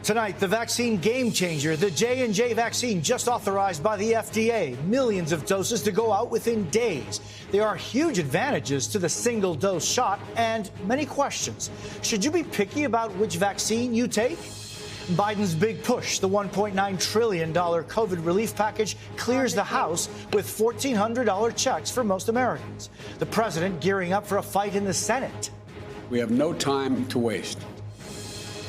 Tonight, the vaccine game changer, the J&J vaccine just authorized by the FDA. Millions of doses to go out within days. There are huge advantages to the single-dose shot and many questions. Should you be picky about which vaccine you take? Biden's big push, the $1.9 trillion COVID relief package, clears the House with $1,400 checks for most Americans. The president gearing up for a fight in the Senate. We have no time to waste.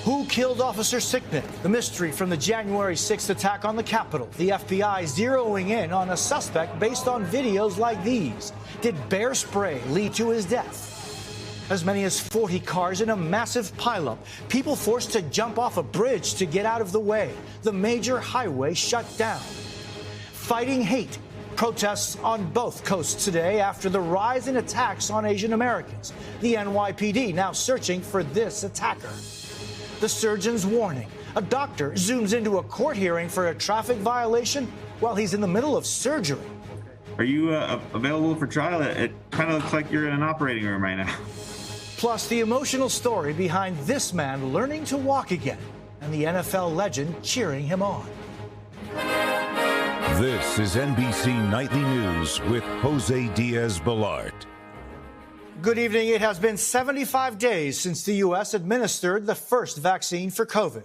Who killed Officer Sicknick? The mystery from the January 6th attack on the Capitol. The FBI zeroing in on a suspect based on videos like these. Did bear spray lead to his death? As many as 40 cars in a massive pileup. People forced to jump off a bridge to get out of the way. The major highway shut down. Fighting hate. Protests on both coasts today after the rise in attacks on Asian Americans. The NYPD now searching for this attacker. The surgeon's warning. A doctor zooms into a court hearing for a traffic violation while he's in the middle of surgery. Are you available for trial? It kind of looks like you're in an operating room right now. Plus, the emotional story behind this man learning to walk again and the NFL legend cheering him on. This is NBC Nightly News with Jose Diaz-Balart. Good evening. It has been 75 days since the U.S. administered the first vaccine for COVID.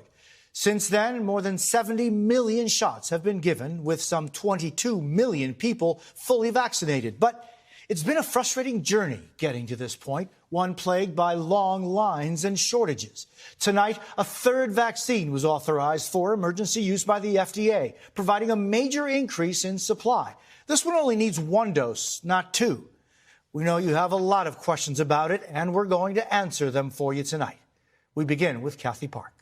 Since then, more than 70 million shots have been given, with some 22 million people fully vaccinated. But it's been a frustrating journey getting to this point, one plagued by long lines and shortages. Tonight, a third vaccine was authorized for emergency use by the FDA, providing a major increase in supply. This one only needs one dose, not two. We know you have a lot of questions about it, and we're going to answer them for you tonight. We begin with Kathy Park.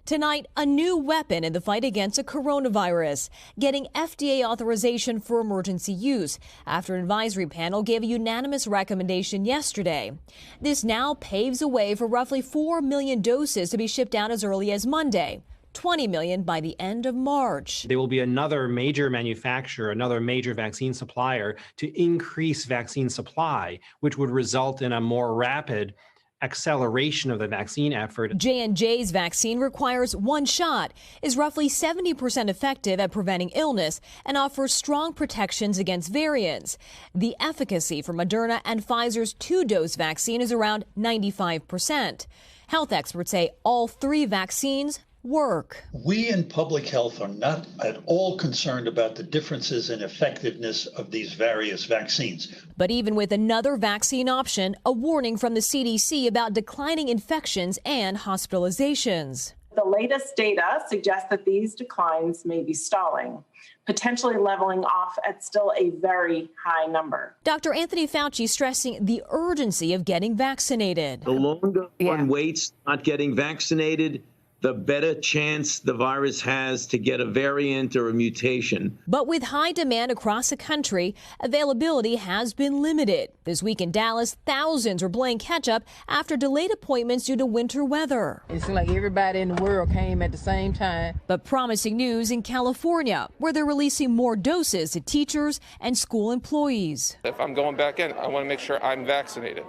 Tonight, a new weapon in the fight against a coronavirus, getting FDA authorization for emergency use after an advisory panel gave a unanimous recommendation yesterday. This now paves the way for roughly 4 million doses to be shipped out as early as Monday. 20 million by the end of March. There will be another major manufacturer, another major vaccine supplier to increase vaccine supply, which would result in a more rapid acceleration of the vaccine effort. J&J's vaccine requires one shot, is roughly 70% effective at preventing illness, and offers strong protections against variants. The efficacy for Moderna and Pfizer's two-dose vaccine is around 95%. Health experts say all three vaccines work. We in public health are not at all concerned about the differences in effectiveness of these various vaccines. But even with another vaccine option, a warning from the CDC about declining infections and hospitalizations. The latest data suggests that these declines may be stalling, potentially leveling off at still a very high number. Dr. Anthony Fauci stressing the urgency of getting vaccinated. The longer one waits not getting vaccinated, the better chance the virus has to get a variant or a mutation. But with high demand across the country, availability has been limited. This week in Dallas, thousands are playing catch-up after delayed appointments due to winter weather. It seemed like everybody in the world came at the same time. But promising news in California, where they're releasing more doses to teachers and school employees. If I'm going back in, I want to make sure I'm vaccinated.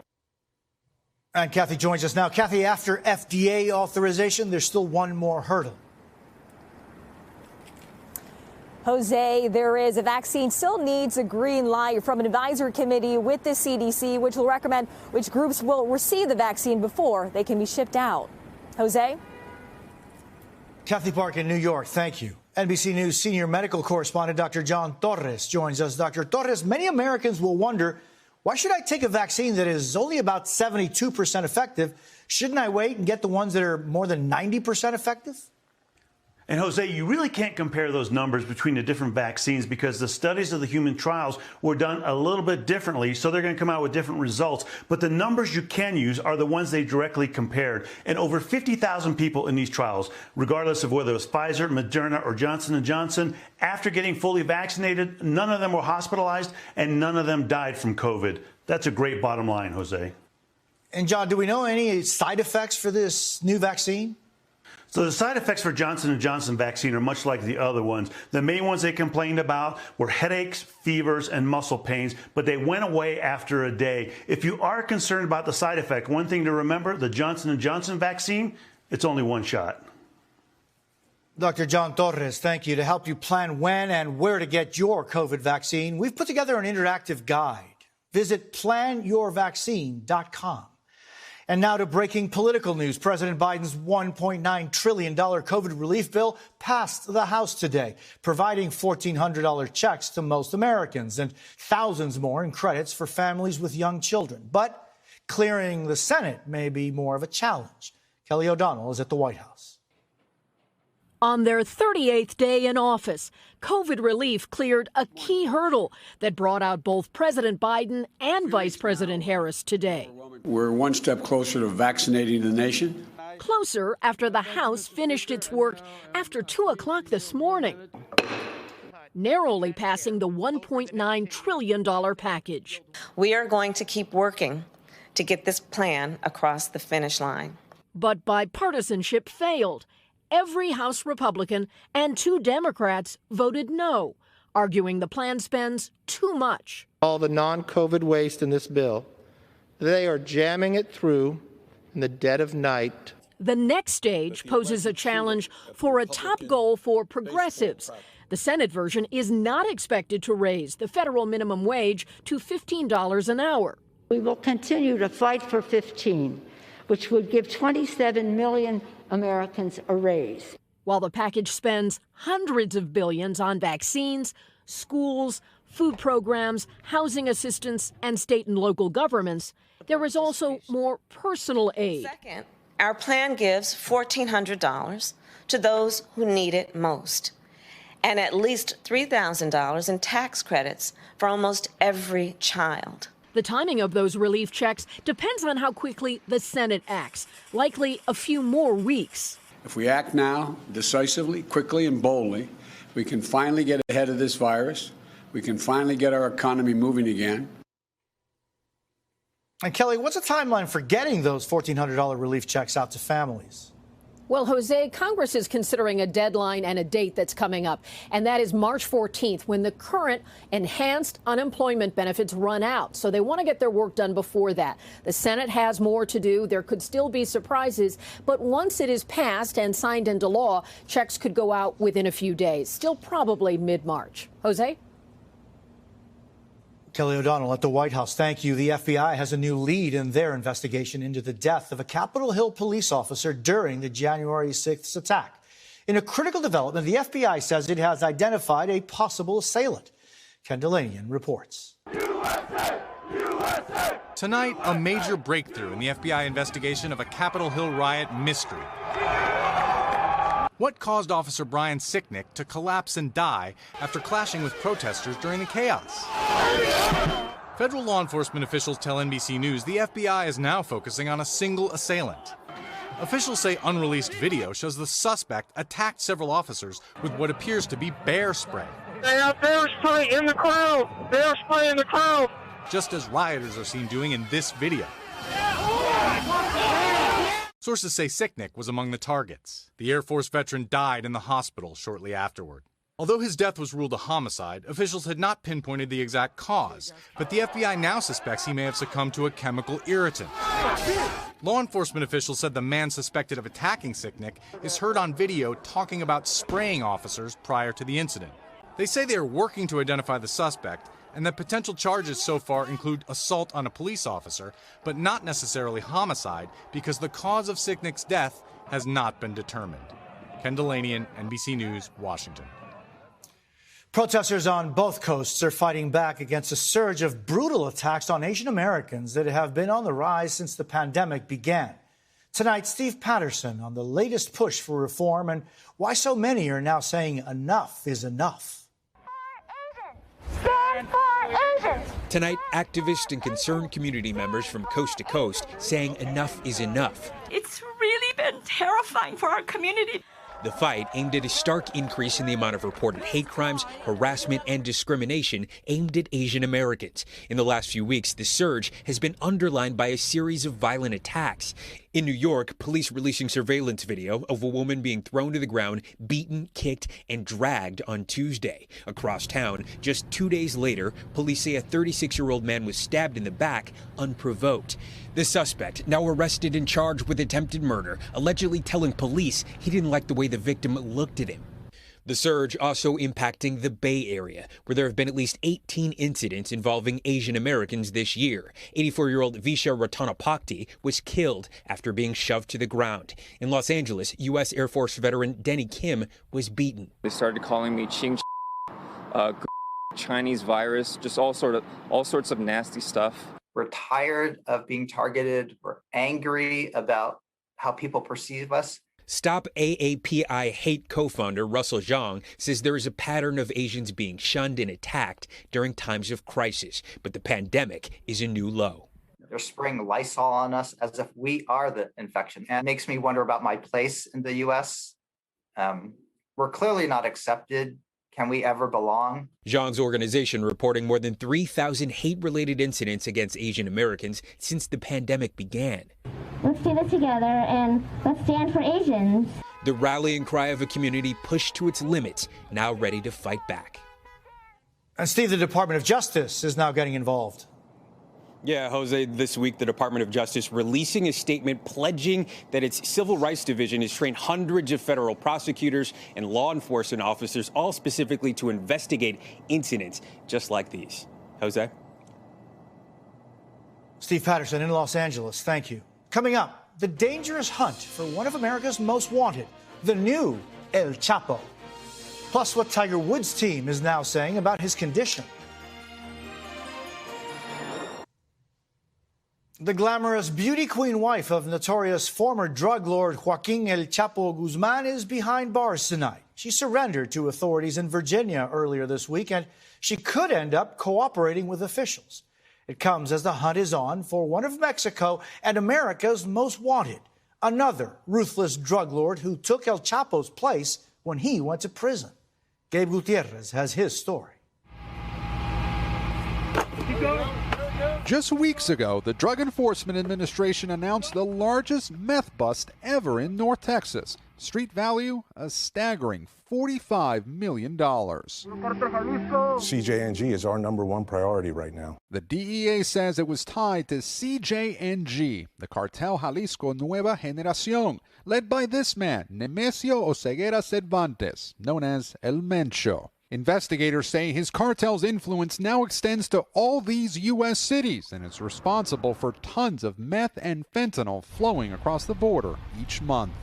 And Kathy joins us now. Kathy, after FDA authorization, there's still one more hurdle. Jose, there is. A vaccine still needs a green light from an advisory committee with the CDC, which will recommend which groups will receive the vaccine before they can be shipped out. Jose? Kathy Park in New York, thank you. NBC News senior medical correspondent Dr. John Torres joins us. Dr. Torres, many Americans will wonder, why should I take a vaccine that is only about 72% effective? Shouldn't I wait and get the ones that are more than 90% effective? And Jose, you really can't compare those numbers between the different vaccines because the studies of the human trials were done a little bit differently, so they're going to come out with different results. But the numbers you can use are the ones they directly compared. And over 50,000 people in these trials, regardless of whether it was Pfizer, Moderna, or Johnson & Johnson, after getting fully vaccinated, none of them were hospitalized and none of them died from COVID. That's a great bottom line, Jose. And John, do we know any side effects for this new vaccine? So the side effects for Johnson & Johnson vaccine are much like the other ones. The main ones they complained about were headaches, fevers, and muscle pains, but they went away after a day. If you are concerned about the side effect, one thing to remember, the Johnson & Johnson vaccine, it's only one shot. Dr. John Torres, thank you. To help you plan when and where to get your COVID vaccine, we've put together an interactive guide. Visit planyourvaccine.com. And now to breaking political news. President Biden's $1.9 trillion COVID relief bill passed the House today, providing $1,400 checks to most Americans and thousands more in credits for families with young children. But clearing the Senate may be more of a challenge. Kelly O'Donnell is at the White House. On their 38th day in office, COVID relief cleared a key hurdle that brought out both President Biden and Vice President Harris today. We're one step closer to vaccinating the nation. Closer after the House finished its work after 2 o'clock this morning, narrowly passing the $1.9 trillion package. We are going to keep working to get this plan across the finish line. But bipartisanship failed. Every House Republican and 2 Democrats voted no, arguing the plan spends too much. All the non-COVID waste in this bill, they are jamming it through in the dead of night. The next stage poses a challenge for a top goal for progressives. The Senate version is not expected to raise the federal minimum wage to $15 an hour. We will continue to fight for 15, which would give 27 million Americans a raise. While the package spends hundreds of billions on vaccines, schools, food programs, housing assistance, and state and local governments, there is also more personal aid. Second, our plan gives $1,400 to those who need it most, and at least $3,000 in tax credits for almost every child. The timing of those relief checks depends on how quickly the Senate acts, likely a few more weeks. If we act now, decisively, quickly, and boldly, we can finally get ahead of this virus. We can finally get our economy moving again. And Kelly, what's the timeline for getting those $1,400 relief checks out to families? Well, Jose, Congress is considering a deadline and a date that's coming up, and that is March 14th, when the current enhanced unemployment benefits run out. So they want to get their work done before that. The Senate has more to do. There could still be surprises, but once it is passed and signed into law, checks could go out within a few days, still probably mid-March. Jose? Kelly O'Donnell at the White House. Thank you. The FBI has a new lead in their investigation into the death of a Capitol Hill police officer during the January 6th attack. In a critical development, the FBI says it has identified a possible assailant. Ken Delanian reports. USA! USA! Tonight, a major breakthrough in the FBI investigation of a Capitol Hill riot mystery. What caused Officer Brian Scenic to collapse and die after clashing with protesters during the chaos? Federal law enforcement officials tell NBC News the FBI is now focusing on a single assailant. Officials say unreleased video shows the suspect attacked several officers with what appears to be bear spray. They have bear spray in the crowd! Bear spray in the crowd! Just as rioters are seen doing in this video. Sources say Scenic was among the targets. The Air Force veteran died in the hospital shortly afterward. Although his death was ruled a homicide, officials had not pinpointed the exact cause, but the FBI now suspects he may have succumbed to a chemical irritant. Law enforcement officials said the man suspected of attacking Scenic is heard on video talking about spraying officers prior to the incident. They say they are working to identify the suspect, and that potential charges so far include assault on a police officer, but not necessarily homicide, because the cause of Scenic's death has not been determined. Ken Delanian, NBC News, Washington. Protesters on both coasts are fighting back against a surge of brutal attacks on Asian Americans that have been on the rise since the pandemic began. Tonight, Steve Patterson on the latest push for reform and why so many are now saying enough is enough. Tonight, activists and concerned community members from coast to coast saying enough is enough. It's really been terrifying for our community. The fight aimed at a stark increase in the amount of reported hate crimes, harassment, and discrimination aimed at Asian Americans. In the last few weeks, the surge has been underlined by a series of violent attacks. In New York, police releasing surveillance video of a woman being thrown to the ground, beaten, kicked, and dragged on Tuesday. Across town, just 2 days later, police say a 36-year-old man was stabbed in the back unprovoked. The suspect, now arrested and charged with attempted murder, allegedly telling police he didn't like the way the victim looked at him. The surge also impacting the Bay Area, where there have been at least 18 incidents involving Asian Americans this year. 84-year-old Visha Ratanapakdi was killed after being shoved to the ground. In Los Angeles, U.S. Air Force veteran Denny Kim was beaten. They started calling me Ching, Chinese virus, just all sorts of nasty stuff. We're tired of being targeted. We're angry about how people perceive us. Stop AAPI Hate co-founder Russell Zhang says there is a pattern of Asians being shunned and attacked during times of crisis, but the pandemic is a new low. They're spraying Lysol on us as if we are the infection. And it makes me wonder about my place in the U.S. We're clearly not accepted. Can we ever belong? Zhang's organization reporting more than 3,000 hate-related incidents against Asian Americans since the pandemic began. Let's do this together and let's stand for Asians. The rallying cry of a community pushed to its limits, now ready to fight back. And Steve, the Department of Justice is now getting involved. Yeah, Jose, this week the Department of Justice releasing a statement pledging that its Civil Rights Division has trained hundreds of federal prosecutors and law enforcement officers, all specifically to investigate incidents just like these. Jose? Steve Patterson in Los Angeles, thank you. Coming up, the dangerous hunt for one of America's most wanted, the new El Chapo. Plus, what Tiger Woods' team is now saying about his condition. The glamorous beauty queen wife of notorious former drug lord Joaquin El Chapo Guzman is behind bars tonight. She surrendered to authorities in Virginia earlier this week, and she could end up cooperating with officials. It comes as the hunt is on for one of Mexico and America's most wanted, another ruthless drug lord who took El Chapo's place when he went to prison. Gabe Gutierrez has his story. Just weeks ago, the Drug Enforcement Administration announced the largest meth bust ever in North Texas. Street value, a staggering $45 million. CJNG is our #1 priority right now. The DEA says it was tied to CJNG, the cartel Jalisco Nueva Generación, led by this man, Nemesio Oseguera Cervantes, known as El Mencho. Investigators say his cartel's influence now extends to all these U.S. cities and is responsible for tons of meth and fentanyl flowing across the border each month.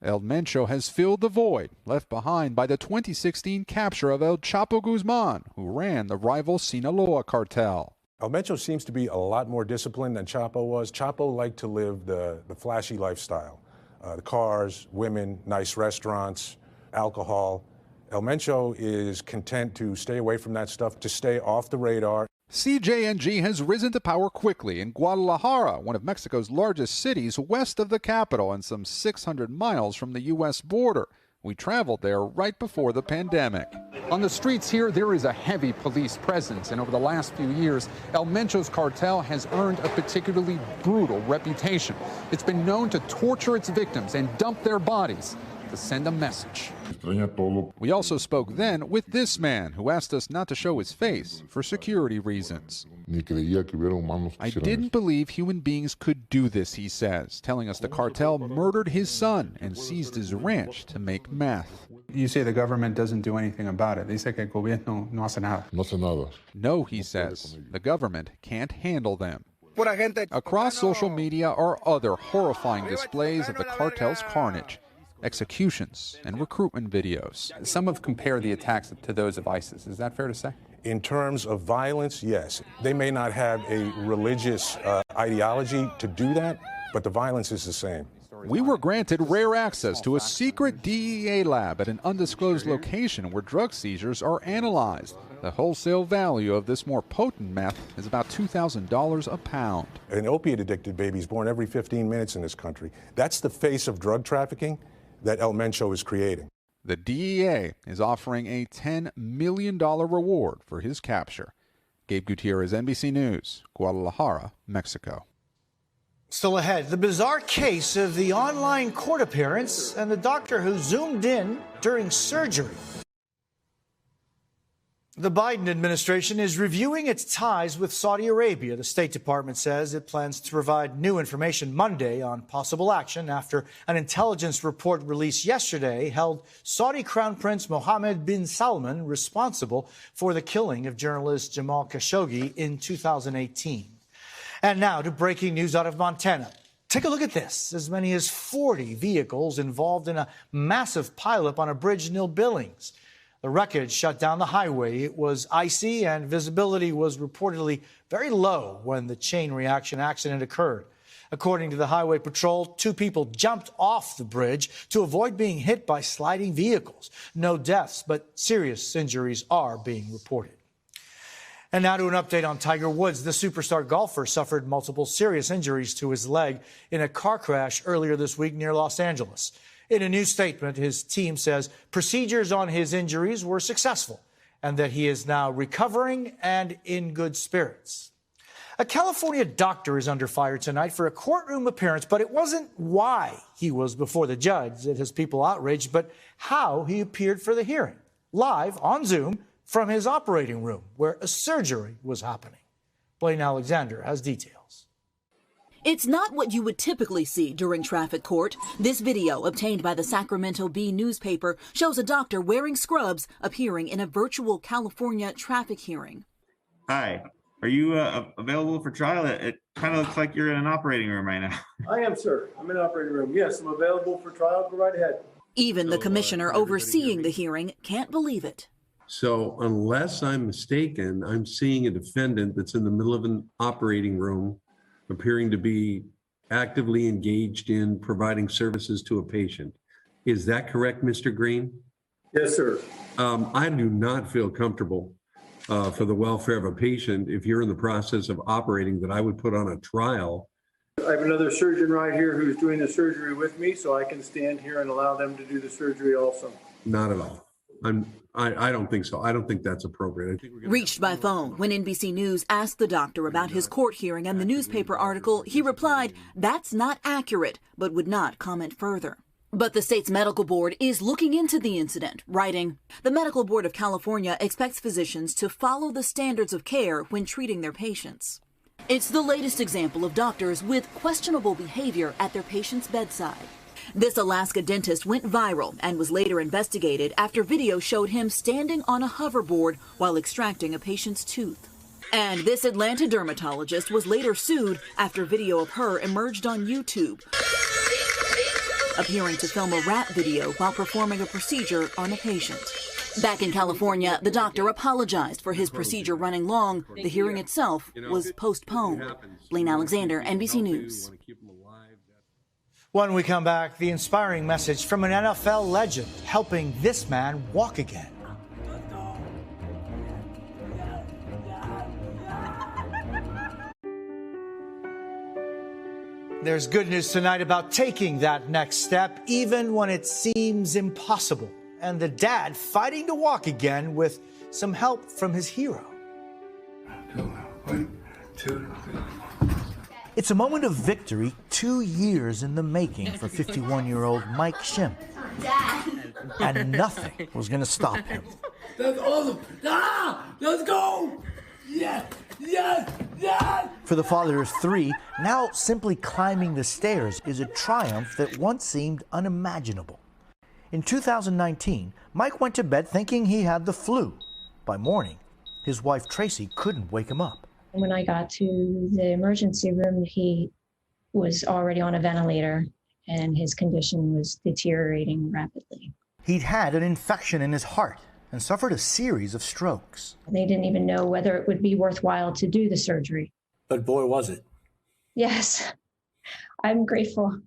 El Mencho has filled the void left behind by the 2016 capture of El Chapo Guzman, who ran the rival Sinaloa cartel. El Mencho seems to be a lot more disciplined than Chapo was. Chapo liked to live the flashy lifestyle, the cars, women, nice restaurants, alcohol. El Mencho is content to stay away from that stuff, to stay off the radar. CJNG has risen to power quickly in Guadalajara, one of Mexico's largest cities west of the capital and some 600 miles from the U.S. border. We traveled there right before the pandemic. On the streets here, there is a heavy police presence, and over the last few years, El Mencho's cartel has earned a particularly brutal reputation. It's been known to torture its victims and dump their bodies to send a message. We also spoke then with this man who asked us not to show his face for security reasons. I didn't believe human beings could do this, he says, telling us the cartel murdered his son and seized his ranch to make meth. You say the government doesn't do anything about it. Dice que el gobierno no hace nada. No, he says, the government can't handle them. Across social media are other horrifying displays of the cartel's carnage. Executions and recruitment videos. Some have compared the attacks to those of ISIS. Is that fair to say? In terms of violence, yes. They may not have a religious ideology to do that, but the violence is the same. We were granted rare access to a secret DEA lab at an undisclosed location where drug seizures are analyzed. The wholesale value of this more potent meth is about $2,000 a pound. An opiate-addicted baby is born every 15 minutes in this country. That's the face of drug trafficking that El Mencho is creating. The DEA is offering a $10 million reward for his capture. Gabe Gutierrez, NBC News, Guadalajara, Mexico. Still ahead, the bizarre case of the online court appearance and the doctor who zoomed in during surgery. The Biden administration is reviewing its ties with Saudi Arabia. The State Department says it plans to provide new information Monday on possible action after an intelligence report released yesterday held Saudi Crown Prince Mohammed bin Salman responsible for the killing of journalist Jamal Khashoggi in 2018. And now to breaking news out of Montana. Take a look at this. As many as 40 vehicles involved in a massive pileup on a bridge near Billings. The wreckage shut down the highway. It was icy and visibility was reportedly very low when the chain reaction accident occurred. According to the Highway Patrol, 2 people jumped off the bridge to avoid being hit by sliding vehicles. No deaths, but serious injuries are being reported. And now to an update on Tiger Woods. The superstar golfer suffered multiple serious injuries to his leg in a car crash earlier this week near Los Angeles. In a new statement, his team says procedures on his injuries were successful and that he is now recovering and in good spirits. A California doctor is under fire tonight for a courtroom appearance, but it wasn't why he was before the judge that has people outraged, but how he appeared for the hearing, live on Zoom from his operating room where a surgery was happening. Blaine Alexander has details. It's not what you would typically see during traffic court. This video, obtained by the Sacramento Bee newspaper, shows a doctor wearing scrubs appearing in a virtual California traffic hearing. Hi, are you available for trial? It kind of looks like you're in an operating room right now. I am, sir. I'm in an operating room. Yes, I'm available for trial. Go right ahead. Even the commissioner overseeing the hearing can't believe it. So unless I'm mistaken, I'm seeing a defendant that's in the middle of an operating room appearing to be actively engaged in providing services to a patient. Is that correct, Mr. Green? Yes, sir. I do not feel comfortable for the welfare of a patient if you're in the process of operating that I would put on a trial. I have another surgeon right here who's doing the surgery with me, so I can stand here and allow them to do the surgery also. Not at all. I don't think so. I don't think that's appropriate. Reached by phone, when NBC News asked the doctor about his court hearing and the newspaper article, he replied, "That's not accurate," but would not comment further. But the state's medical board is looking into the incident, writing, "The Medical Board of California expects physicians to follow the standards of care when treating their patients." It's the latest example of doctors with questionable behavior at their patients' bedside. This Alaska dentist went viral and was later investigated after video showed him standing on a hoverboard while extracting a patient's tooth. And this Atlanta dermatologist was later sued after video of her emerged on YouTube, appearing to film a rap video while performing a procedure on a patient. Back in California, the doctor apologized for his procedure running long. The hearing itself was postponed. Blaine Alexander, NBC News. When we come back, the inspiring message from an NFL legend helping this man walk again. There's good news tonight about taking that next step, even when it seems impossible. And the dad fighting to walk again with some help from his hero. 1, 2, 3. It's a moment of victory 2 years in the making for 51-year-old Mike Shim. And nothing was going to stop him. That's awesome. Let's go. Yes, yes, yes. For the father of 3, now simply climbing the stairs is a triumph that once seemed unimaginable. In 2019, Mike went to bed thinking he had the flu. By morning, his wife Tracy couldn't wake him up. When I got to the emergency room, he was already on a ventilator and his condition was deteriorating rapidly. He'd had an infection in his heart and suffered a series of strokes. They didn't even know whether it would be worthwhile to do the surgery. But boy, was it. Yes, I'm grateful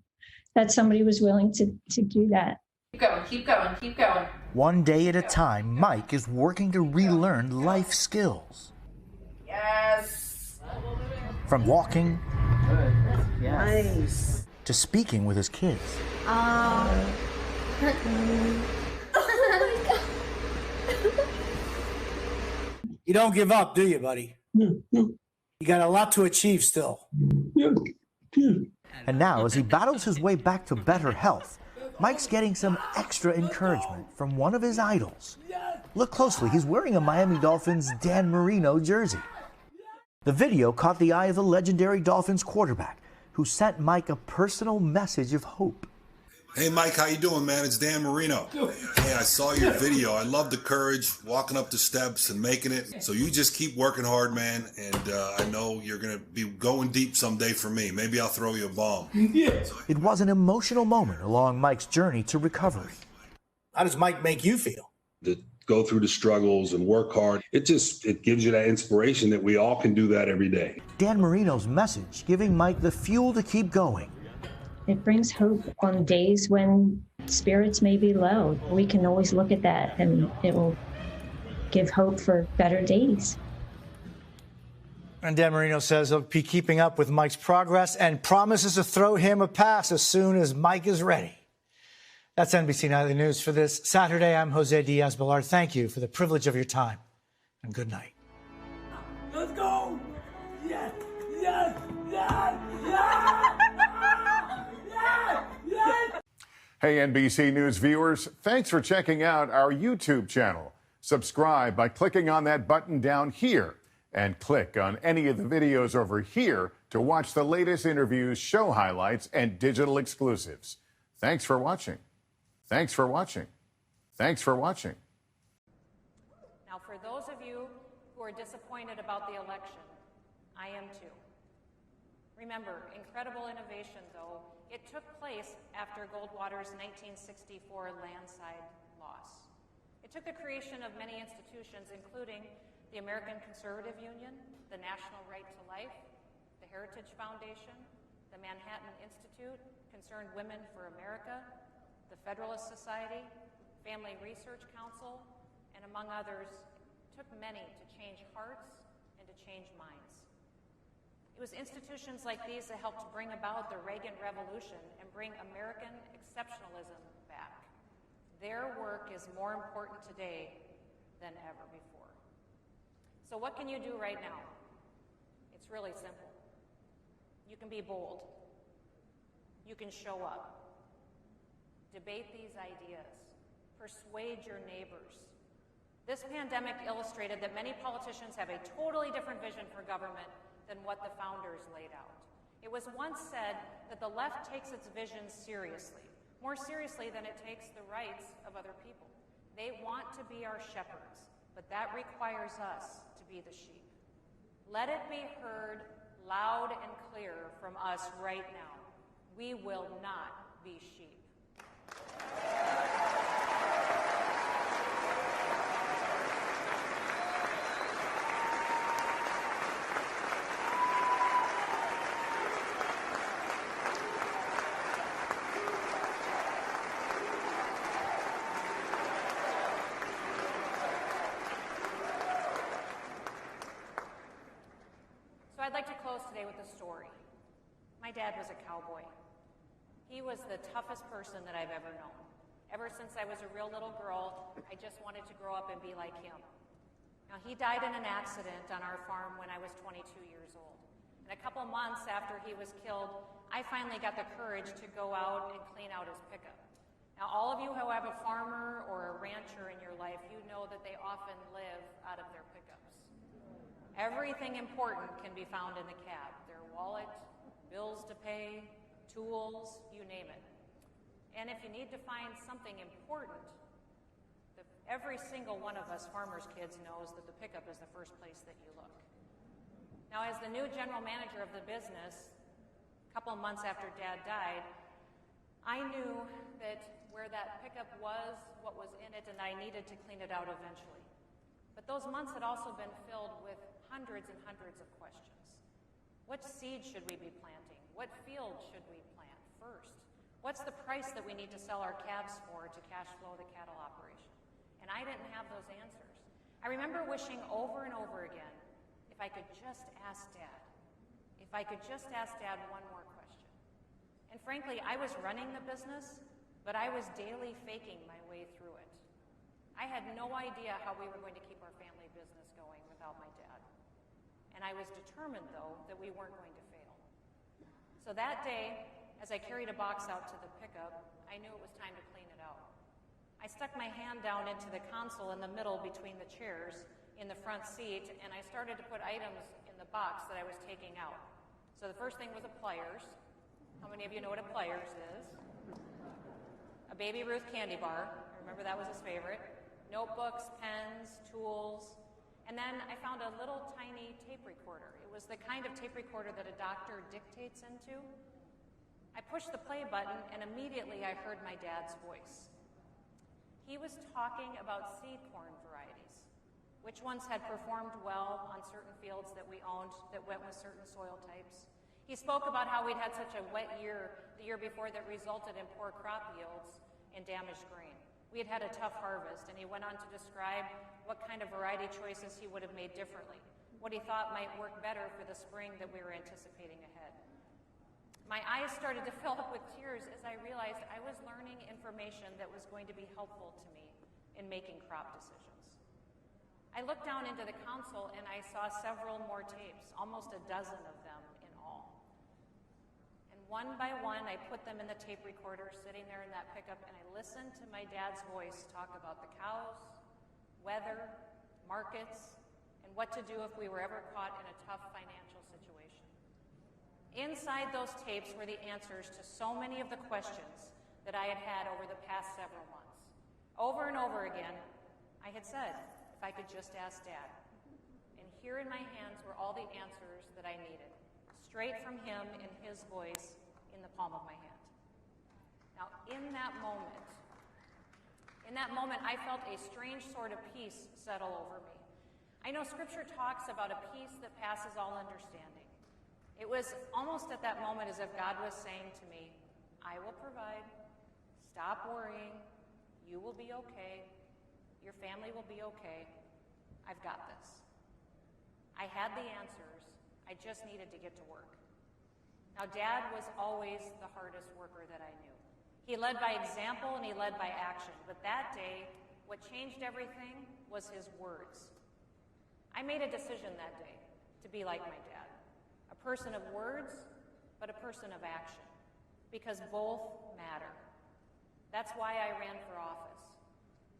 that somebody was willing to do that. Keep going, keep going, keep going. One day at a time, Mike is working to relearn life skills. Yes. From walking Nice. to speaking with his kids. Oh my God. You don't give up, do you, buddy? You got a lot to achieve still. And now, as he battles his way back to better health, Mike's getting some extra encouragement from one of his idols. Look closely, he's wearing a Miami Dolphins Dan Marino jersey. The video caught the eye of the legendary Dolphins quarterback, who sent Mike a personal message of hope. Hey Mike, how you doing, man? It's Dan Marino. Hey, I saw your video. I love the courage, walking up the steps and making it. So you just keep working hard, man. And I know you're going to be going deep someday for me. Maybe I'll throw you a bomb. It was an emotional moment along Mike's journey to recovery. How does Mike make you feel? To go through the struggles and work hard. It gives you that inspiration that we all can do that every day. Dan Marino's message giving Mike the fuel to keep going. It brings hope on days when spirits may be low. We can always look at that and it will give hope for better days. And Dan Marino says he'll be keeping up with Mike's progress and promises to throw him a pass as soon as Mike is ready. That's NBC Nightly News for this Saturday. I'm Jose Diaz-Balart. Thank you for the privilege of your time, and good night. Let's go! Yes! Yes! Yes! Yes! Hey, NBC News viewers, thanks for checking out our YouTube channel. Subscribe by clicking on that button down here and click on any of the videos over here to watch the latest interviews, show highlights, and digital exclusives. Thanks for watching. Thanks for watching. Thanks for watching. Now, for those of you who are disappointed about the election, I am too. Remember, incredible innovation, though, it took place after Goldwater's 1964 landslide loss. It took the creation of many institutions, including the American Conservative Union, the National Right to Life, the Heritage Foundation, the Manhattan Institute, Concerned Women for America, the Federalist Society, Family Research Council, and among others, it took many to change hearts and to change minds. It was institutions like these that helped bring about the Reagan Revolution and bring American exceptionalism back. Their work is more important today than ever before. So what can you do right now? It's really simple. You can be bold. You can show up. Debate these ideas. Persuade your neighbors. This pandemic illustrated that many politicians have a totally different vision for government than what the founders laid out. It was once said that the left takes its vision seriously, more seriously than it takes the rights of other people. They want to be our shepherds, but that requires us to be the sheep. Let it be heard loud and clear from us right now. We will not be sheep. I'd like to close today with a story. My dad was a cowboy. He was the toughest person that I've ever known. Ever since I was a real little girl, I just wanted to grow up and be like him. Now, he died in an accident on our farm when I was 22 years old. And a couple months after he was killed, I finally got the courage to go out and clean out his pickup. Now, all of you who have a farmer or a rancher in your life, you know that they often live out of their pickups. Everything important can be found in the cab. Their wallet, bills to pay, tools, you name it. And if you need to find something important, every single one of us farmers' kids knows that the pickup is the first place that you look. Now, as the new general manager of the business, a couple of months after Dad died, I knew that where that pickup was, what was in it, and I needed to clean it out eventually. But those months had also been filled with hundreds and hundreds of questions. What seed should we be planting? What field should we plant first? What's the price that we need to sell our calves for to cash flow the cattle operation? And I didn't have those answers. I remember wishing over and over again, if I could just ask Dad. If I could just ask Dad one more question. And frankly, I was running the business, but I was daily faking my way through it. I had no idea how we were going to keep our family business going without my dad. And I was determined, though, that we weren't going to fail. So that day, as I carried a box out to the pickup, I knew it was time to clean it out. I stuck my hand down into the console in the middle between the chairs in the front seat, and I started to put items in the box that I was taking out. So the first thing was a pliers. How many of you know what a pliers is? A Baby Ruth candy bar. I remember that was his favorite. Notebooks, pens, tools. And then I found a little tiny tape recorder. It was the kind of tape recorder that a doctor dictates into. I pushed the play button, and immediately I heard my dad's voice. He was talking about seed corn varieties, which ones had performed well on certain fields that we owned that went with certain soil types. He spoke about how we'd had such a wet year the year before that resulted in poor crop yields and damaged grain. We had had a tough harvest, and he went on to describe what kind of variety choices he would have made differently, what he thought might work better for the spring that we were anticipating ahead. My eyes started to fill up with tears as I realized I was learning information that was going to be helpful to me in making crop decisions. I looked down into the console and I saw several more tapes, almost a dozen of them in all. And one by one, I put them in the tape recorder sitting there in that pickup, and I listened to my dad's voice talk about the cows, weather, markets, and what to do if we were ever caught in a tough financial situation. Inside those tapes were the answers to so many of the questions that I had had over the past several months. Over and over again, I had said, if I could just ask Dad. And here in my hands were all the answers that I needed, straight from him in his voice in the palm of my hand. Now, in that moment, I felt a strange sort of peace settle over me. I know Scripture talks about a peace that passes all understanding. It was almost at that moment as if God was saying to me, I will provide, stop worrying, you will be okay, your family will be okay, I've got this. I had the answers, I just needed to get to work. Now, Dad was always the hardest worker that I knew. He led by example and he led by action, but that day, what changed everything was his words. I made a decision that day to be like my dad, a person of words, but a person of action, because both matter. That's why I ran for office.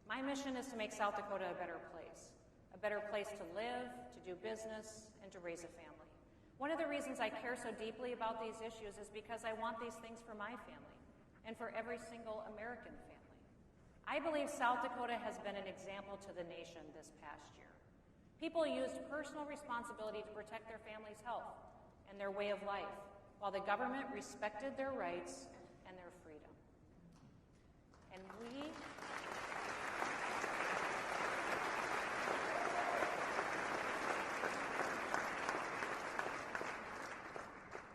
My mission is to make South Dakota a better place to live, to do business, and to raise a family. One of the reasons I care so deeply about these issues is because I want these things for my family and for every single American family. I believe South Dakota has been an example to the nation this past year. People used personal responsibility to protect their family's health and their way of life, while the government respected their rights and their freedom. And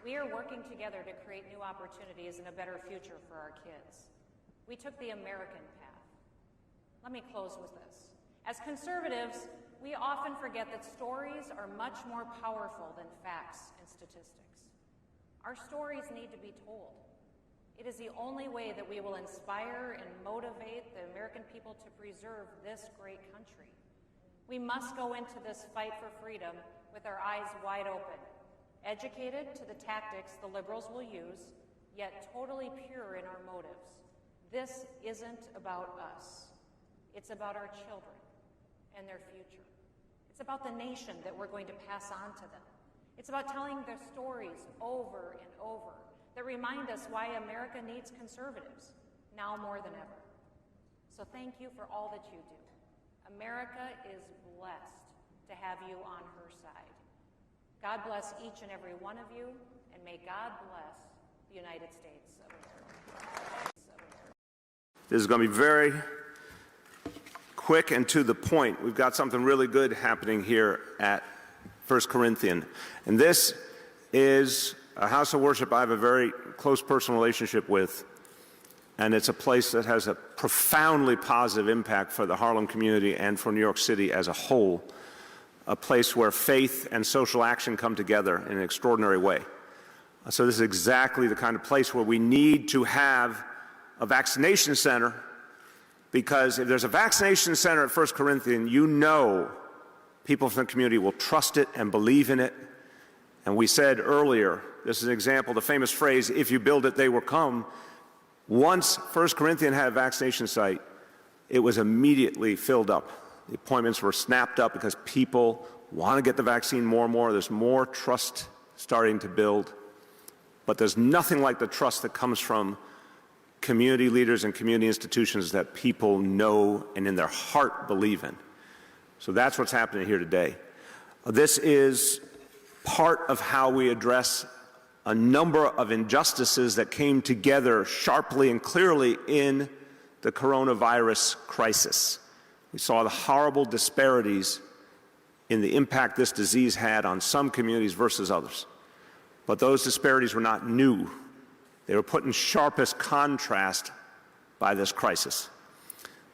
we are working together to create new opportunities and a better future for our kids. We took the American path. Let me close with this. As conservatives, we often forget that stories are much more powerful than facts and statistics. Our stories need to be told. It is the only way that we will inspire and motivate the American people to preserve this great country. We must go into this fight for freedom with our eyes wide open, educated to the tactics the liberals will use, yet totally pure in our motives. This isn't about us. It's about our children and their future. It's about the nation that we're going to pass on to them. It's about telling their stories over and over that remind us why America needs conservatives, now more than ever. So thank you for all that you do. America is blessed to have you on her side. God bless each and every one of you, and may God bless the United States of America. This is going to be very quick and to the point. We've got something really good happening here at 1 Corinthian. And this is a house of worship I have a very close personal relationship with. And it's a place that has a profoundly positive impact for the Harlem community and for New York City as a whole. A place where faith and social action come together in an extraordinary way. So this is exactly the kind of place where we need to have a vaccination center, because if there's a vaccination center at 1 Corinthian, you know people from the community will trust it and believe in it, And we said earlier, this is an example, the famous phrase, if you build it, they will come. Once 1 Corinthians had a vaccination site, it was immediately filled up. The appointments were snapped up because people want to get the vaccine more and more. There's more trust starting to build. But there's nothing like the trust that comes from community leaders and community institutions that people know and in their heart believe in. So that's what's happening here today. This is part of how we address a number of injustices that came together sharply and clearly in the coronavirus crisis. We saw the horrible disparities in the impact this disease had on some communities versus others. But those disparities were not new. They were put in sharpest contrast by this crisis.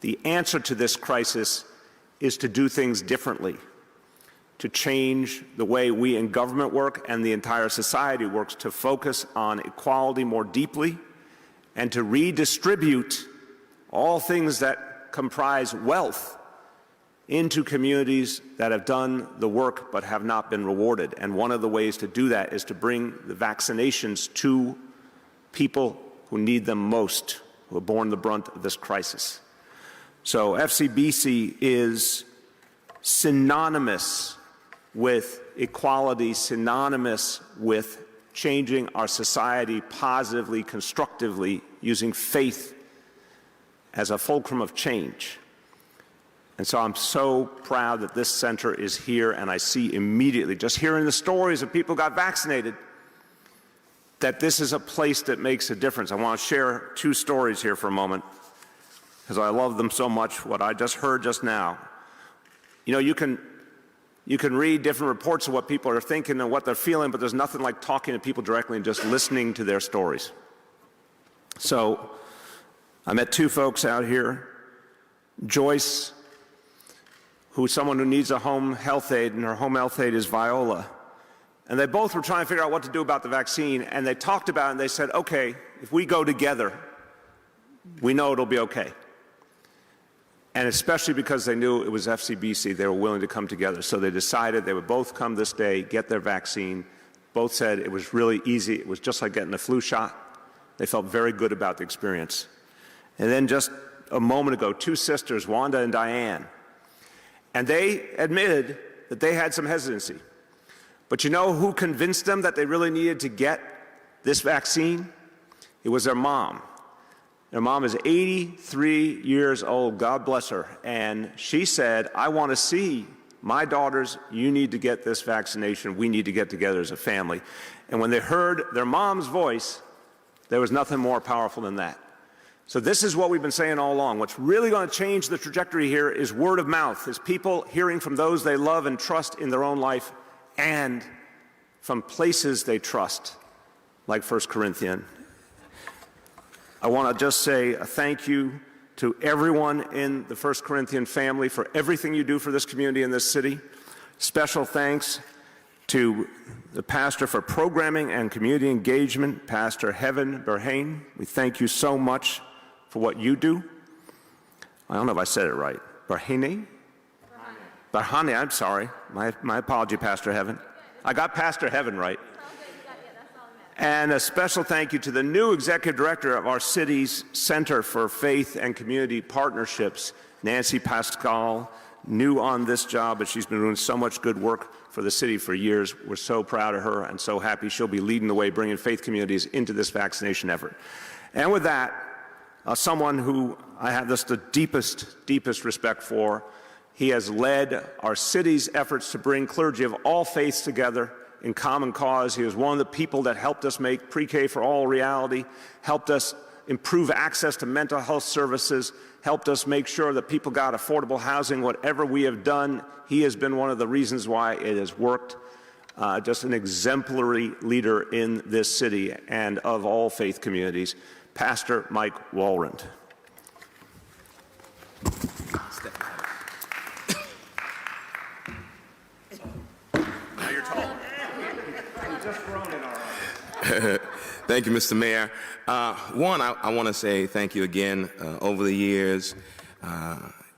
The answer to this crisis is to do things differently, to change the way we in government work and the entire society works, to focus on equality more deeply and to redistribute all things that comprise wealth into communities that have done the work but have not been rewarded. And one of the ways to do that is to bring the vaccinations to people who need them most, who have borne the brunt of this crisis. So FCBC is synonymous with equality, synonymous with changing our society positively, constructively, using faith as a fulcrum of change. And so I'm so proud that this center is here, and I see immediately, just hearing the stories of people who got vaccinated, that this is a place that makes a difference. I want to share two stories here for a moment, because I love them so much, what I just heard just now. You know, you can read different reports of what people are thinking and what they're feeling, but there's nothing like talking to people directly and just listening to their stories. So I met two folks out here, Joyce, who's someone who needs a home health aide, and her home health aide is Viola. And they both were trying to figure out what to do about the vaccine, and they talked about it, and they said, okay, if we go together, we know it'll be okay. And especially because they knew it was FCBC, they were willing to come together. So they decided they would both come this day, get their vaccine. Both said it was really easy. It was just like getting a flu shot. They felt very good about the experience. And then just a moment ago, two sisters, Wanda and Diane, and they admitted that they had some hesitancy. But you know who convinced them that they really needed to get this vaccine? It was their mom. Their mom is 83 years old, God bless her, and she said, I want to see my daughters, you need to get this vaccination, we need to get together as a family. And when they heard their mom's voice, there was nothing more powerful than that. So this is what we've been saying all along. What's really going to change the trajectory here is word of mouth, is people hearing from those they love and trust in their own life and from places they trust, like 1 Corinthians. I want to just say a thank you to everyone in the 1 Corinthians family for everything you do for this community and this city. Special thanks to the pastor for programming and community engagement, Pastor Heaven Berhane. We thank you so much for what you do. I don't know if I said it right. Berhane? Berhane, I'm sorry. My apology, Pastor Heaven. I got Pastor Heaven right. And a special thank you to the new executive director of our city's Center for Faith and Community Partnerships, Nancy Pascal, new on this job, but she's been doing so much good work for the city for years. We're so proud of her and so happy she'll be leading the way, bringing faith communities into this vaccination effort. And with that, someone who I have just the deepest respect for, he has led our city's efforts to bring clergy of all faiths together in common cause. He was one of the people that helped us make pre-K for all reality, helped us improve access to mental health services, helped us make sure that people got affordable housing. Whatever we have done, he has been one of the reasons why it has worked. Just an exemplary leader in this city and of all faith communities, Pastor Mike Walrond. Now you're tall. Thank you, Mr. Mayor. One, I want to say thank you again. Over the years,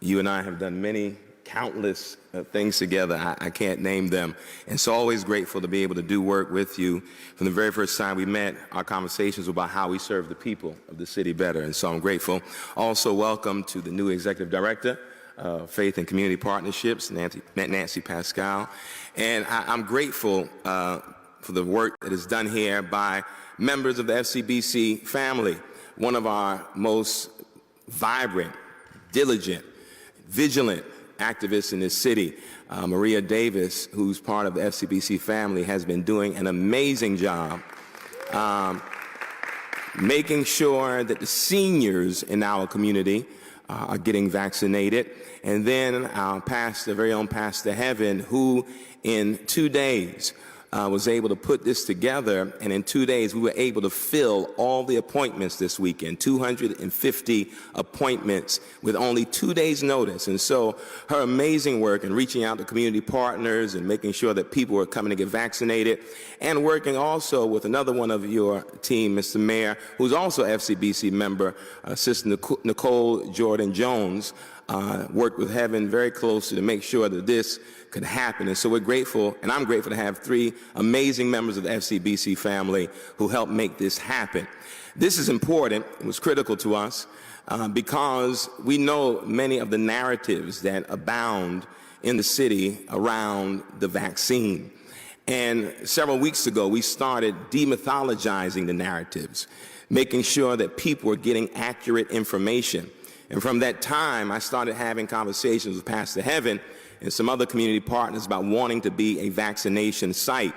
you and I have done many countless things together. I can't name them. And so always grateful to be able to do work with you. From the very first time we met, our conversations were about how we serve the people of the city better. And so I'm grateful. Also welcome to the new Executive Director of Faith and Community Partnerships, Nancy Pascal. And I'm grateful for the work that is done here by members of the FCBC family, one of our most vibrant, diligent, vigilant activists in this city. Maria Davis, who's part of the FCBC family, has been doing an amazing job making sure that the seniors in our community are getting vaccinated. And then our pastor, very own Pastor Heaven, who in 2 days was able to put this together, and in 2 days we were able to fill all the appointments this weekend, 250 appointments with only 2 days notice. And so her amazing work in reaching out to community partners and making sure that people were coming to get vaccinated, and working also with another one of your team, Mr. Mayor, who's also FCBC member, Sister Nicole Jordan Jones, worked with Heaven very closely to make sure that this could happen. And so we're grateful, and I'm grateful to have 3 amazing members of the FCBC family who helped make this happen. This is important. It was critical to us because we know many of the narratives that abound in the city around the vaccine. And several weeks ago, we started demythologizing the narratives, making sure that people were getting accurate information. And from that time, I started having conversations with Pastor Heaven and some other community partners about wanting to be a vaccination site.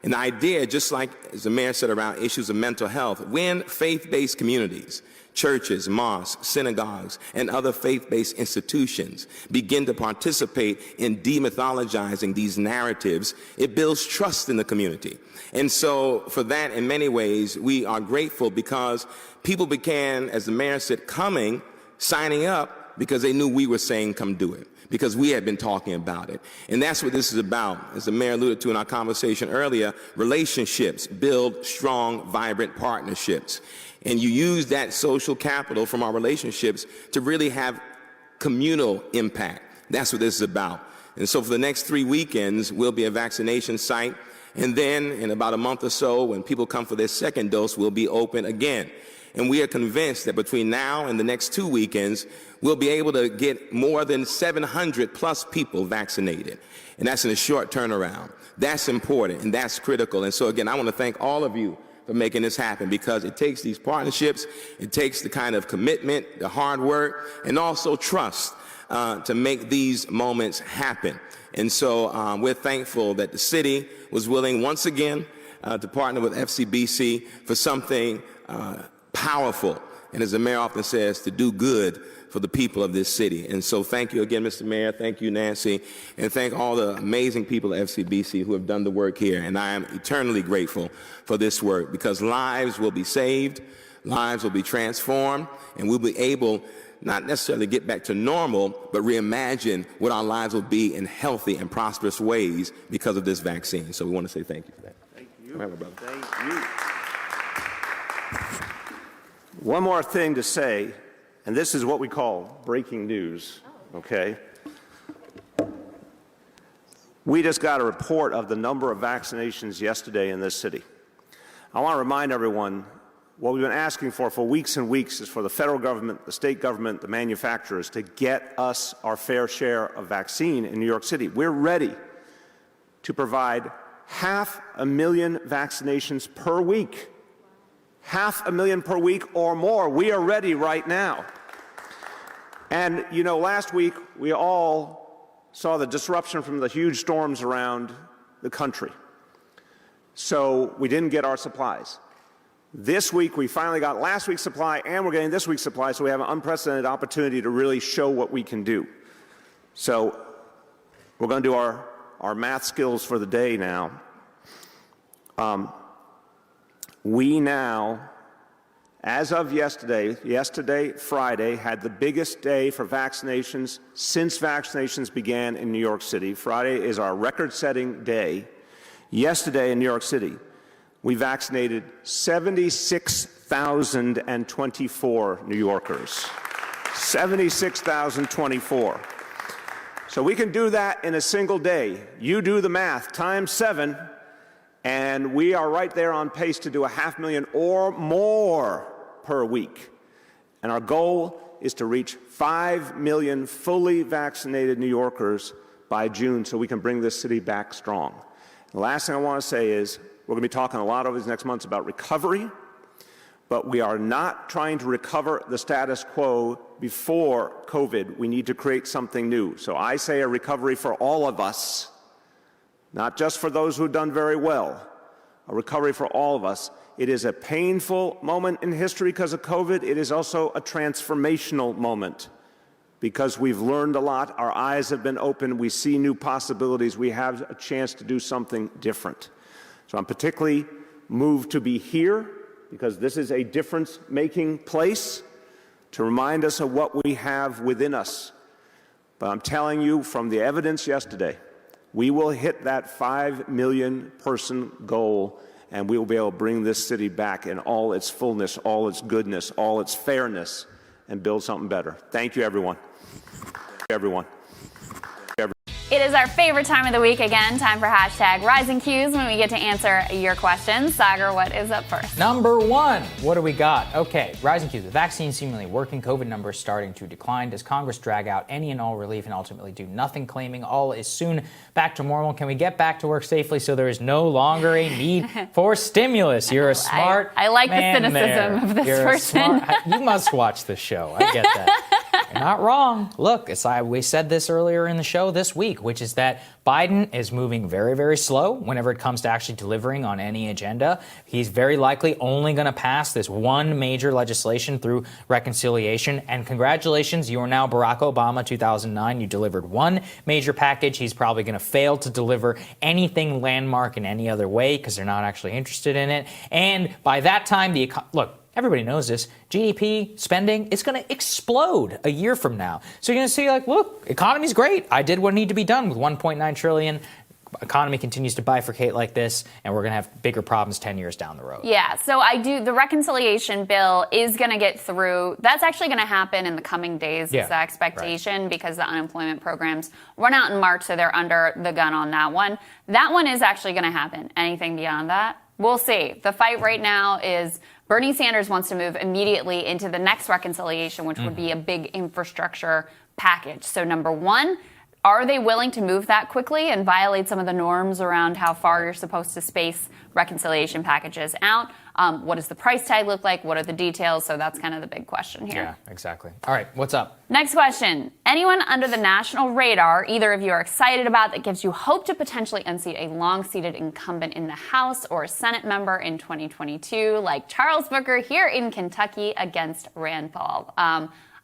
And the idea, just like as the mayor said around issues of mental health, when faith-based communities, churches, mosques, synagogues, and other faith-based institutions begin to participate in demythologizing these narratives, it builds trust in the community. And so for that, in many ways, we are grateful because people began, as the mayor said, signing up because they knew we were saying, come do it, because we had been talking about it. And that's what this is about. As the mayor alluded to in our conversation earlier, relationships build strong, vibrant partnerships. And you use that social capital from our relationships to really have communal impact. That's what this is about. And so for the next 3 weekends, we'll be a vaccination site. And then in about a month or so, when people come for their second dose, we'll be open again. And we are convinced that between now and the next 2 weekends, we'll be able to get more than 700 plus people vaccinated. And that's in a short turnaround. That's important and that's critical. And so again, I want to thank all of you for making this happen, because it takes these partnerships, it takes the kind of commitment, the hard work, and also trust to make these moments happen. And so we're thankful that the city was willing once again to partner with FCBC for something powerful, and as the mayor often says, to do good for the people of this city. And so thank you again, Mr. Mayor, thank you, Nancy, and thank all the amazing people at FCBC who have done the work here. And I am eternally grateful for this work, because lives will be saved, lives will be transformed, and we'll be able not necessarily get back to normal, but reimagine what our lives will be in healthy and prosperous ways because of this vaccine. So we want to say thank you for that. Thank you. Come on, brother. Thank you. One more thing to say, and this is what we call breaking news, okay? We just got a report of the number of vaccinations yesterday in this city. I want to remind everyone, what we've been asking for weeks and weeks is for the federal government, the state government, the manufacturers to get us our fair share of vaccine in New York City. We're ready to provide 500,000 vaccinations per week. 500,000 per week or more. We are ready right now. And, you know, last week we all saw the disruption from the huge storms around the country. So we didn't get our supplies. This week we finally got last week's supply, and we're getting this week's supply, so we have an unprecedented opportunity to really show what we can do. So we're going to do our math skills for the day now. We now, as of yesterday, Friday, had the biggest day for vaccinations since vaccinations began in New York City. Friday is our record-setting day. Yesterday in New York City, we vaccinated 76,024 New Yorkers. 76,024. So we can do that in a single day. You do the math, times 7, and we are right there on pace to do 500,000 or more per week. And our goal is to reach 5 million fully vaccinated New Yorkers by June so we can bring this city back strong. The last thing I want to say is we're going to be talking a lot over these next months about recovery, but we are not trying to recover the status quo before COVID. We need to create something new. So I say a recovery for all of us, not just for those who've done very well, a recovery for all of us. It is a painful moment in history because of COVID. It is also a transformational moment because we've learned a lot. Our eyes have been opened. We see new possibilities. We have a chance to do something different. So I'm particularly moved to be here because this is a difference-making place to remind us of what we have within us. But I'm telling you from the evidence yesterday, we will hit that 5 million person goal, and we will be able to bring this city back in all its fullness, all its goodness, all its fairness, and build something better. Thank you, everyone. Everyone. It is our favorite time of the week again. Time for hashtag Rising Qs when we get to answer your questions. Sagar, what is up first? Number 1, what do we got? Okay, Rising Qs. The vaccine seemingly working. COVID numbers starting to decline. Does Congress drag out any and all relief and ultimately do nothing, claiming all is soon back to normal? Can we get back to work safely so there is no longer a need for stimulus? You're a smart I like man the cynicism there. of this You're person. You must watch the show. I get that. You're not wrong. Look, we said this earlier in the show this week, which is that Biden is moving very, very slow whenever it comes to actually delivering on any agenda. He's very likely only going to pass this one major legislation through reconciliation. And congratulations, you are now Barack Obama 2009. You delivered one major package. He's probably going to fail to deliver anything landmark in any other way because they're not actually interested in it. And by that time, look, everybody knows this. GDP spending, it's going to explode a year from now. So you're going to see, like, look, economy's great. I did what needed to be done with $1.9 trillion. Economy continues to bifurcate like this, and we're going to have bigger problems 10 years down the road. Yeah, so the reconciliation bill is going to get through. That's actually going to happen in the coming days, is the expectation, because the unemployment programs run out in March, so they're under the gun on that one. That one is actually going to happen. Anything beyond that, we'll see. The fight right now is Bernie Sanders wants to move immediately into the next reconciliation, which would be a big infrastructure package. So number 1, are they willing to move that quickly and violate some of the norms around how far you're supposed to space reconciliation packages out? What does the price tag look like? What are the details? So that's kind of the big question here. Yeah, exactly. All right, what's up? Next question. Anyone under the national radar either of you are excited about that gives you hope to potentially unseat a long-seated incumbent in the House or a Senate member in 2022, like Charles Booker here in Kentucky against Rand Paul?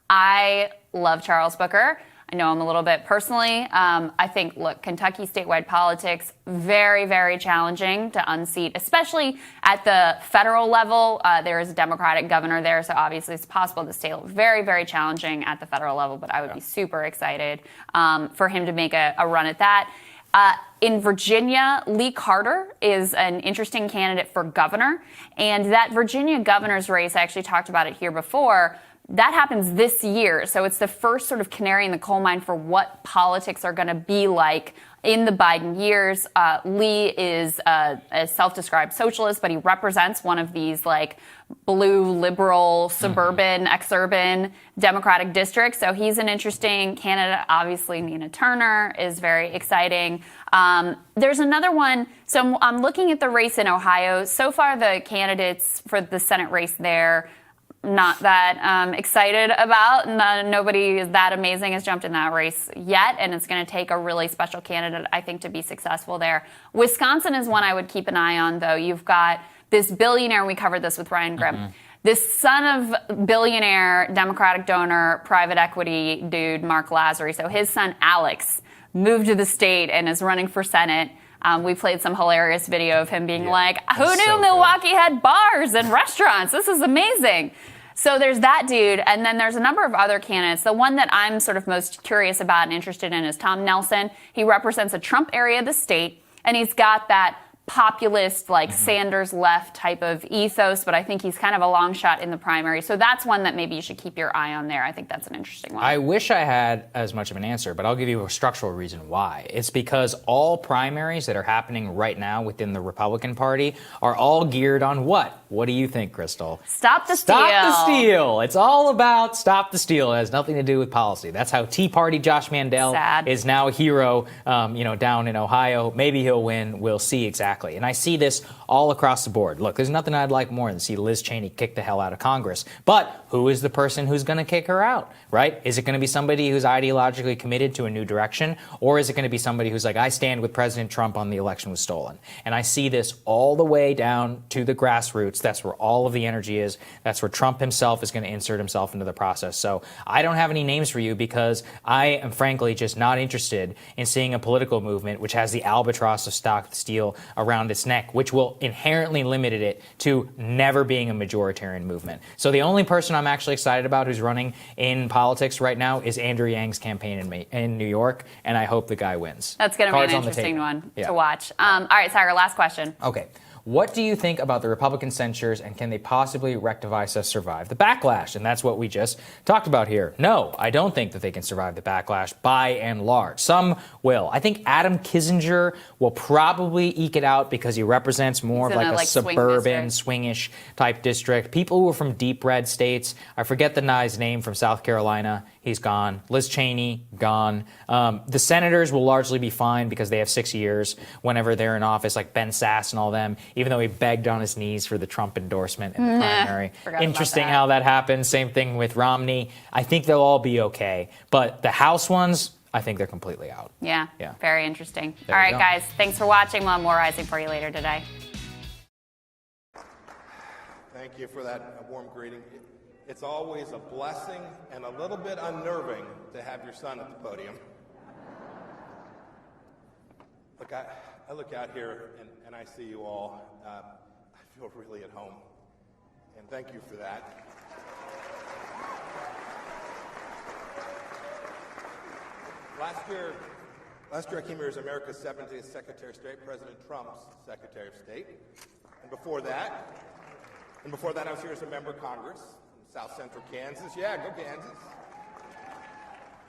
I love Charles Booker. I know him a little bit personally. I think, look, Kentucky statewide politics, very, very challenging to unseat, especially at the federal level. There is a Democratic governor there, so obviously it's possible to stay very, very challenging at the federal level, but I would be super excited for him to make a run at that. In Virginia, Lee Carter is an interesting candidate for governor, and that Virginia governor's race, I actually talked about it here before, that happens this year, so it's the first sort of canary in the coal mine for what politics are going to be like in the Biden years. Lee is a self-described socialist, but he represents one of these like blue, liberal, suburban, exurban Democratic districts. So he's an interesting candidate. Obviously, Nina Turner is very exciting. There's another one. So I'm looking at the race in Ohio. So far, the candidates for the Senate race there, not that excited about. Nobody is that amazing has jumped in that race yet, and it's going to take a really special candidate, I think, to be successful there. Wisconsin is one I would keep an eye on, though. You've got this billionaire, and we covered this with Ryan Grimm, this son of billionaire, Democratic donor, private equity dude, Mark Lazary. So his son, Alex, moved to the state and is running for Senate. We played some hilarious video of him being like, who knew Milwaukee had bars and restaurants? This is amazing. So there's that dude, and then there's a number of other candidates. The one that I'm sort of most curious about and interested in is Tom Nelson. He represents a Trump area of the state, and he's got that populist, like Sanders left type of ethos, but I think he's kind of a long shot in the primary. So that's one that maybe you should keep your eye on there. I think that's an interesting one. I wish I had as much of an answer, but I'll give you a structural reason why. It's because all primaries that are happening right now within the Republican Party are all geared on what? What do you think, Crystal? Stop the steal. Stop the steal. It's all about stop the steal. It has nothing to do with policy. That's how Tea Party Josh Mandel is now a hero, down in Ohio. Maybe he'll win. We'll see exactly. And I see this all across the board. Look, there's nothing I'd like more than see Liz Cheney kick the hell out of Congress. But who is the person who's going to kick her out, right? Is it going to be somebody who's ideologically committed to a new direction? Or is it going to be somebody who's like, I stand with President Trump on the election was stolen? And I see this all the way down to the grassroots. That's where all of the energy is. That's where Trump himself is going to insert himself into the process. So I don't have any names for you because I am frankly just not interested in seeing a political movement which has the albatross of stop the steal around its neck, which will inherently limit it to never being a majoritarian movement. So the only person I'm actually excited about who's running in politics right now is Andrew Yang's campaign in New York, and I hope the guy wins. That's going to be an interesting one to watch. All right, Sagar, last question. Okay. What do you think about the Republican censures, and can they possibly rectify us survive the backlash? And that's what we just talked about here. No, I don't think that they can survive the backlash by and large. Some will. I think Adam Kinzinger will probably eke it out because he represents more of like a suburban, swingish type district. People who are from deep red states. I forget the guy's name from South Carolina. He's gone. Liz Cheney, gone. The senators will largely be fine because they have 6 years whenever they're in office, like Ben Sass and all them, even though he begged on his knees for the Trump endorsement in the primary. Interesting how that happened. Same thing with Romney. I think they'll all be okay. But the House ones, I think they're completely out. Yeah. Very interesting. All right, guys. Thanks for watching. We'll have more Rising for you later today. Thank you for that warm greeting. It's always a blessing and a little bit unnerving to have your son at the podium. Look, I look out here and I see you all. I feel really at home. And thank you for that. Last year I came here as America's 70th Secretary of State, President Trump's Secretary of State. And before that I was here as a member of Congress. South Central Kansas. Yeah, go Kansas.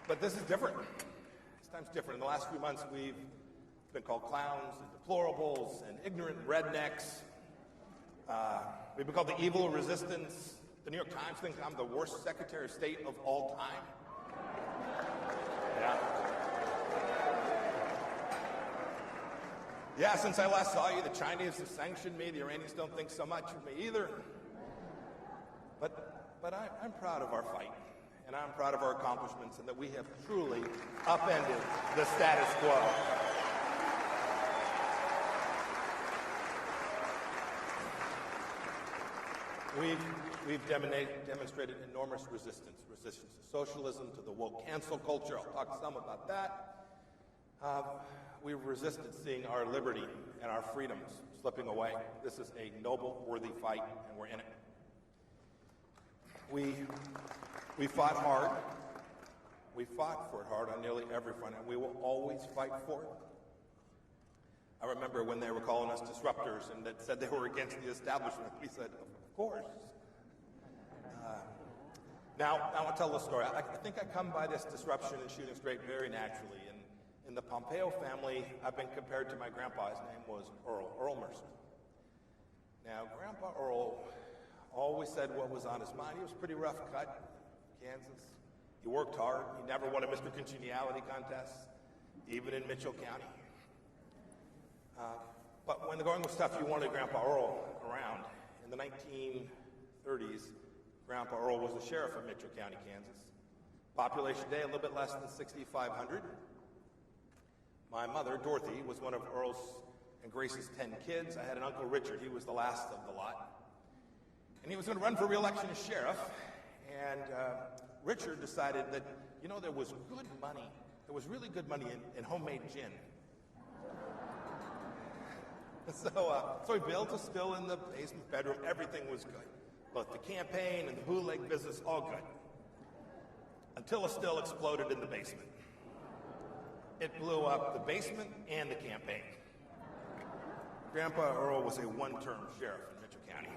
But this is different. This time's different. In the last few months, we've been called clowns and deplorables and ignorant rednecks. We've been called the evil resistance. The New York Times thinks I'm the worst Secretary of State of all time. Yeah, since I last saw you, the Chinese have sanctioned me. The Iranians don't think so much of me either. But I'm proud of our fight, and I'm proud of our accomplishments, and that we have truly upended the status quo. We've demonstrated enormous resistance to socialism, to the woke cancel culture. I'll talk some about that. We've resisted seeing our liberty and our freedoms slipping away. This is a noble, worthy fight, and we're in it. We fought hard. We fought for it hard on nearly every front, and we will always fight for it. I remember when they were calling us disruptors and that said they were against the establishment. We said, of course. Now, I want to tell the story. I think I come by this disruption and shooting straight very naturally. And in the Pompeo family, I've been compared to my grandpa. His name was Earl Mercer. Now, Grandpa Earl always said what was on his mind. He was pretty rough cut, Kansas. He worked hard. He never won a Mr. Congeniality contest, even in Mitchell County. But when the going was tough, you wanted Grandpa Earl around. In the 1930s, Grandpa Earl was the sheriff of Mitchell County, Kansas. Population today, a little bit less than 6,500. My mother, Dorothy, was one of Earl's and Grace's 10 kids. I had an Uncle Richard. He was the last of the lot. And he was going to run for re-election as sheriff. And Richard decided that, there was good money. There was really good money in homemade gin. So he built a still in the basement bedroom. Everything was good. Both the campaign and the bootleg business, all good. Until a still exploded in the basement. It blew up the basement and the campaign. Grandpa Earl was a one-term sheriff in Mitchell County.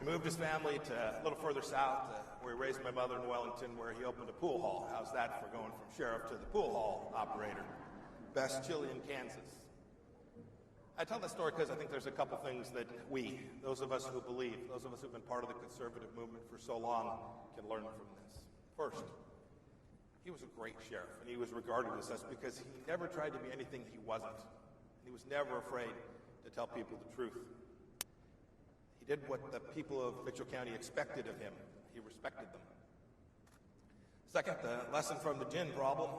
He moved his family to a little further south, where he raised my mother in Wellington, where he opened a pool hall. How's that for going from sheriff to the pool hall operator? Best chili in Kansas. I tell that story because I think there's a couple things that we, those of us who believe, those of us who've been part of the conservative movement for so long, can learn from this. First, he was a great sheriff, and he was regarded as such because he never tried to be anything he wasn't. And he was never afraid to tell people the truth. He did what the people of Mitchell County expected of him. He respected them. Second, the lesson from the gin problem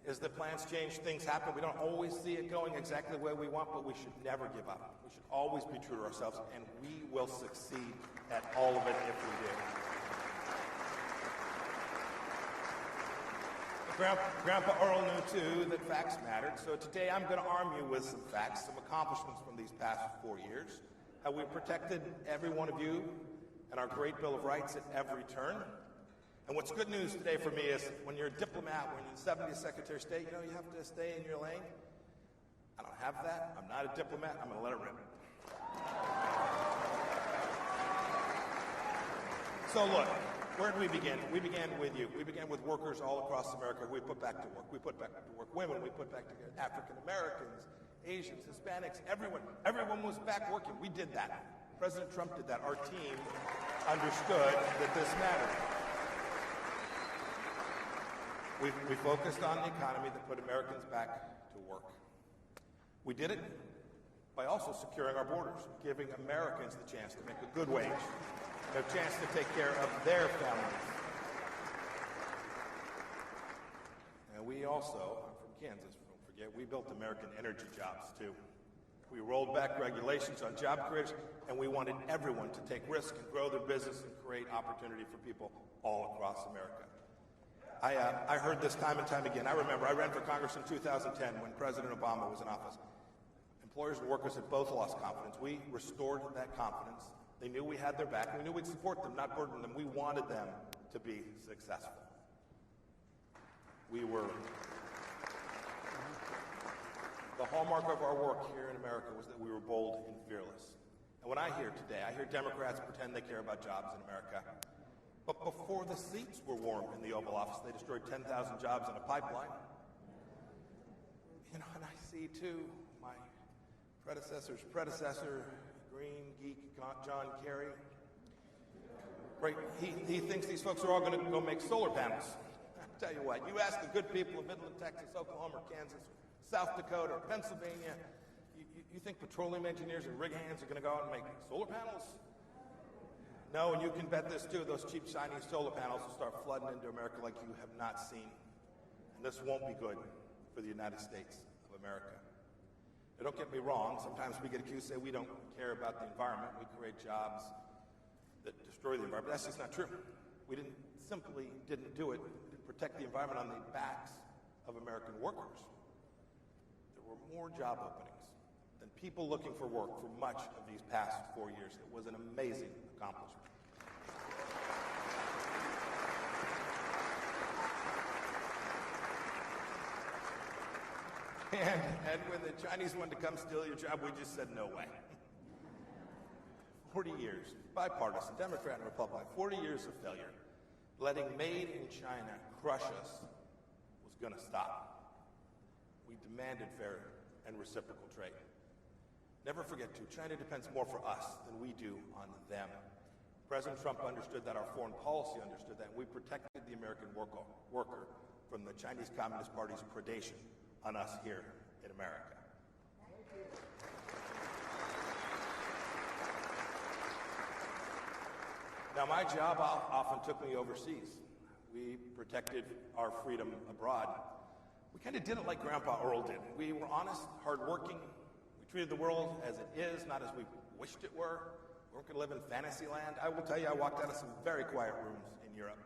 is that plans change, things happen. We don't always see it going exactly the way we want, but we should never give up. We should always be true to ourselves, and we will succeed at all of it if we do. Grandpa Earl knew, too, that facts mattered, so today I'm going to arm you with some facts, some accomplishments from these past 4 years, how we protected every one of you and our great Bill of Rights at every turn. And what's good news today for me is when you're a diplomat, when you're the 70th Secretary of State, you know, you have to stay in your lane. I don't have that. I'm not a diplomat. I'm going to let it rip. So look, where did we begin? We began with you. We began with workers all across America. We put back to work. We put back to work women. We put back to African Americans, Asians, Hispanics, everyone. Everyone was back working. We did that. President Trump did that. Our team understood that this mattered. We focused on the economy that put Americans back to work. We did it by also securing our borders, giving Americans the chance to make a good wage, a chance to take care of their families. And we also, I'm from Kansas, don't forget, we built American energy jobs too. We rolled back regulations on job creators, and we wanted everyone to take risks and grow their business and create opportunity for people all across America. I heard this time and time again. I remember I ran for Congress in 2010 when President Obama was in office. Employers and workers had both lost confidence. We restored that confidence. They knew we had their back. We knew we'd support them, not burden them. We wanted them to be successful. The hallmark of our work here in America was that we were bold and fearless. And when I hear today, I hear Democrats pretend they care about jobs in America. But before the seats were warm in the Oval Office, they destroyed 10,000 jobs in a pipeline. You know, and I see, too, my predecessor's predecessor, green geek John Kerry. Right, he thinks these folks are all going to go make solar panels. I tell you what, you ask the good people of Midland, Texas, Oklahoma, Kansas, South Dakota, or Pennsylvania, you think petroleum engineers and rig hands are going to go out and make solar panels? No, and you can bet this too, those cheap, shiny solar panels will start flooding into America like you have not seen. And this won't be good for the United States of America. Now, don't get me wrong, sometimes we get accused, say we don't care about the environment, we create jobs that destroy the environment. That's just not true. We simply didn't do it. We didn't protect the environment on the backs of American workers. There were more job openings than people looking for work for much of these past 4 years. It was an amazing accomplishment. And when the Chinese wanted to come steal your job, we just said no way. 40 years, bipartisan, Democrat and Republican, 40 years of failure. Letting made in China crush us was going to stop. We demanded fair and reciprocal trade. Never forget, too, China depends more for us than we do on them. President Trump understood that, our foreign policy understood that, and we protected the American worker from the Chinese Communist Party's predation on us here in America. Now, my job often took me overseas. We protected our freedom abroad. We kind of did it like Grandpa Earl did. We were honest, hardworking. We treated the world as it is, not as we wished it were. We weren't going to live in fantasy land. I will tell you, I walked out of some very quiet rooms in Europe.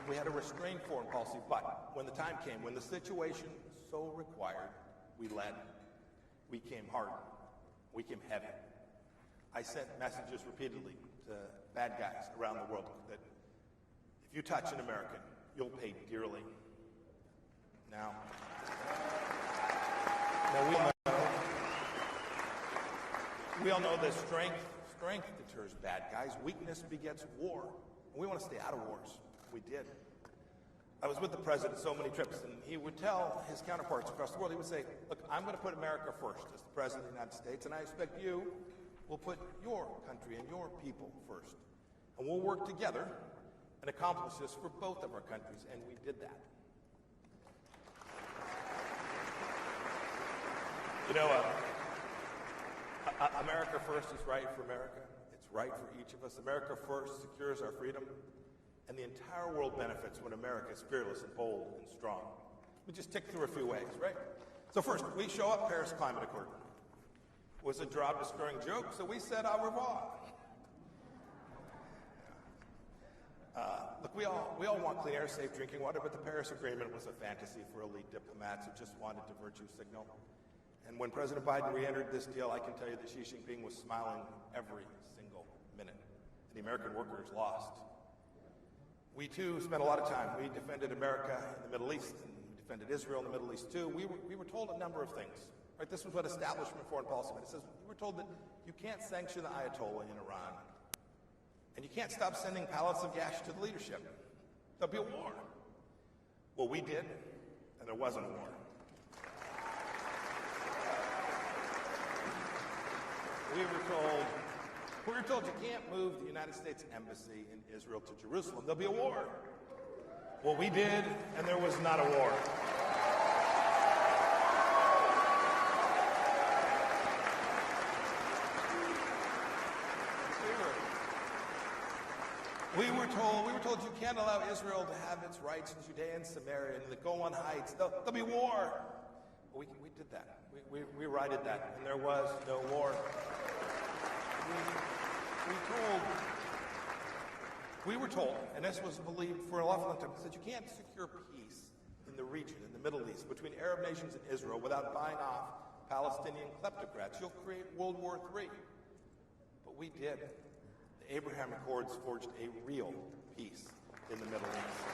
We had a restrained foreign policy, but when the time came, when the situation so required, we led. We came hard. We came heavy. I sent messages repeatedly to to bad guys around the world that if you touch an American, you'll pay dearly. Now we all know that strength deters bad guys. Weakness begets war. And we want to stay out of wars. We did. I was with the president so many trips, and he would tell his counterparts across the world, he would say, look, I'm going to put America first as the president of the United States, and I expect you will put your country and your people first. And we'll work together and accomplish this for both of our countries, and we did that. You know, America first is right for America. It's right for each of us. America first secures our freedom, and the entire world benefits when America is fearless and bold and strong. We just tick through a few ways, right? So first, we show up Paris Climate Accord. It was a job-destroying joke, so we said au revoir. Look, we all want clean air, safe drinking water, but the Paris Agreement was a fantasy for elite diplomats who just wanted to virtue signal. And when President Biden re-entered this deal, I can tell you that Xi Jinping was smiling every single minute. The American workers lost. We, too, spent a lot of time. We defended America in the Middle East, and we defended Israel in the Middle East, too. We were told a number of things. Right? This was what establishment foreign policy meant. It says we were told that you can't sanction the Ayatollah in Iran, and you can't stop sending pallets of gas to the leadership. There'll be a war. Well, we did, and there wasn't a war. We were told you can't move the United States Embassy in Israel to Jerusalem. There'll be a war. Well, we did, and there was not a war. We were told you can't allow Israel to have its rights in Judea and Samaria and the Golan Heights. There'll be war. We did that. We righted that, and there was no war. We were told, and this was believed for a long time, that you can't secure peace in the region, in the Middle East, between Arab nations and Israel without buying off Palestinian kleptocrats. You'll create World War III. But we did. The Abraham Accords forged a real peace in the Middle East.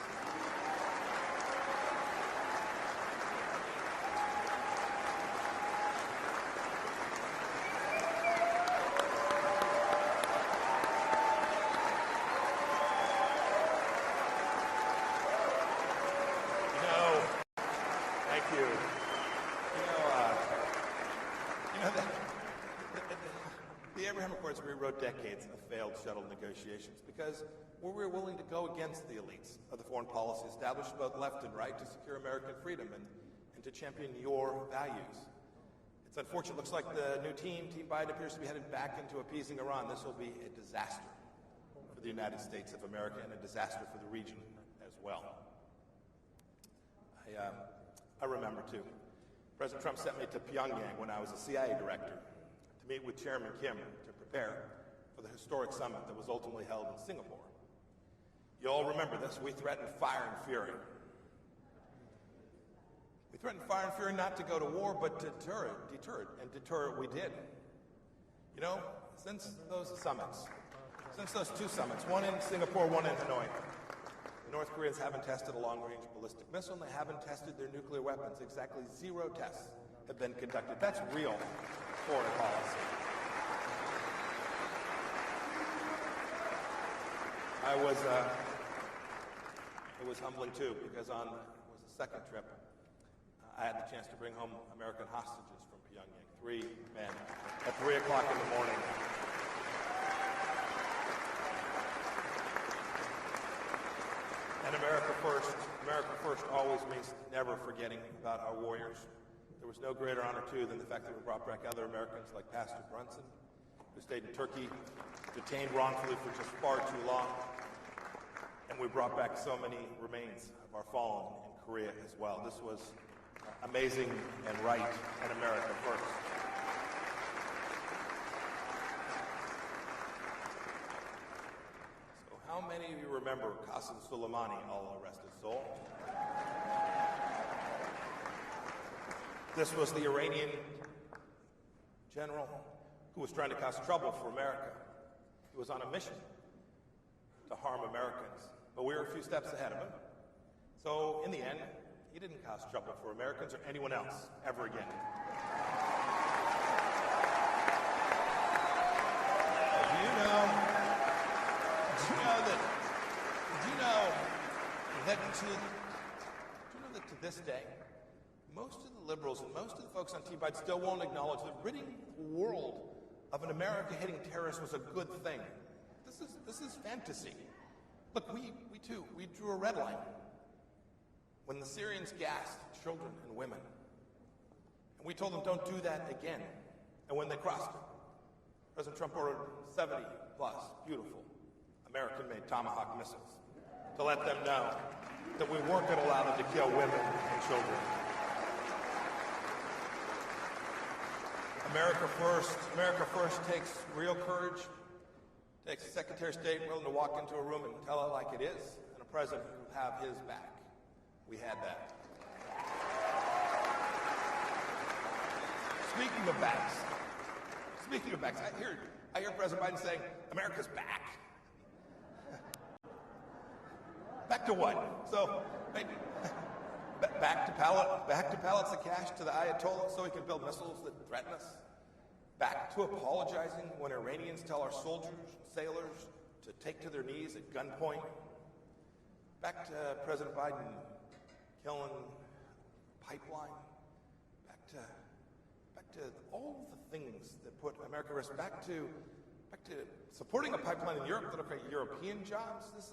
Rewrote decades of failed shuttle negotiations because we were willing to go against the elites of the foreign policy established both left and right to secure American freedom and to champion your values. It's unfortunate. It looks like the new Team Biden, appears to be headed back into appeasing Iran. This will be a disaster for the United States of America and a disaster for the region as well. I remember, too, President Trump sent me to Pyongyang when I was a CIA director to meet with Chairman Kim to prepare for the historic summit that was ultimately held in Singapore. You all remember this. We threatened fire and fury. We threatened fire and fury not to go to war, but to deter it, and deter it we did. You know, since those two summits, one in Singapore, one in Hanoi, the North Koreans haven't tested a long-range ballistic missile, and they haven't tested their nuclear weapons. Exactly 0 tests have been conducted. That's real foreign policy. It was humbling too, because it was the second trip, I had the chance to bring home American hostages from Pyongyang, 3 men, at 3 o'clock in the morning. And America first always means never forgetting about our warriors. There was no greater honor, too, than the fact that we brought back other Americans like Pastor Brunson, who stayed in Turkey, detained wrongfully for just far too long. And we brought back so many remains of our fallen in Korea as well. This was amazing and right, and America first. So how many of you remember Qasem Soleimani, Allah rest his soul? This was the Iranian general who was trying to cause trouble for America. He was on a mission to harm Americans, but we were a few steps ahead of him. So in the end, he didn't cause trouble for Americans or anyone else ever again. Do you know that to this day, most of the liberals and most of the folks on T-Bite still won't acknowledge that ridding the world of an America hitting terrorists was a good thing. This is fantasy. Look, we drew a red line when the Syrians gassed children and women. And we told them, don't do that again. And when they crossed it, President Trump ordered 70 plus beautiful American-made Tomahawk missiles to let them know that we weren't going to allow them to kill women and children. America first takes real courage, takes a Secretary of State willing to walk into a room and tell it like it is, and a president who will have his back. We had that. Speaking of backs, I hear President Biden saying, America's back. Back to what? So, back to pallets of cash to the Ayatollah so he can build missiles that threaten us? Back to apologizing when Iranians tell our soldiers and sailors to take to their knees at gunpoint? Back to President Biden killing pipeline? Back to all the things that put America at risk? Back to supporting a pipeline in Europe that'll create European jobs? This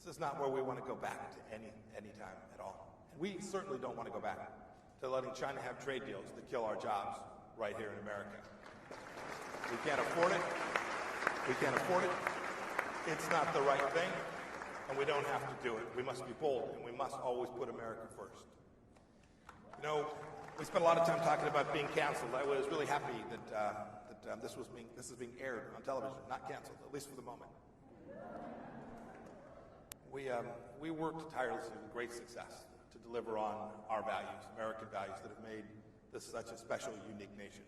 is not where we want to go back to any time at all. And we certainly don't want to go back to letting China have trade deals that kill our jobs right here in America. We can't afford it. It's not the right thing, and we don't have to do it. We must be bold, and we must always put America first. You know, we spent a lot of time talking about being canceled. I was really happy that this is being aired on television, not canceled, at least for the moment. We worked tirelessly with great success to deliver on our values, American values that have made this such a special, unique nation.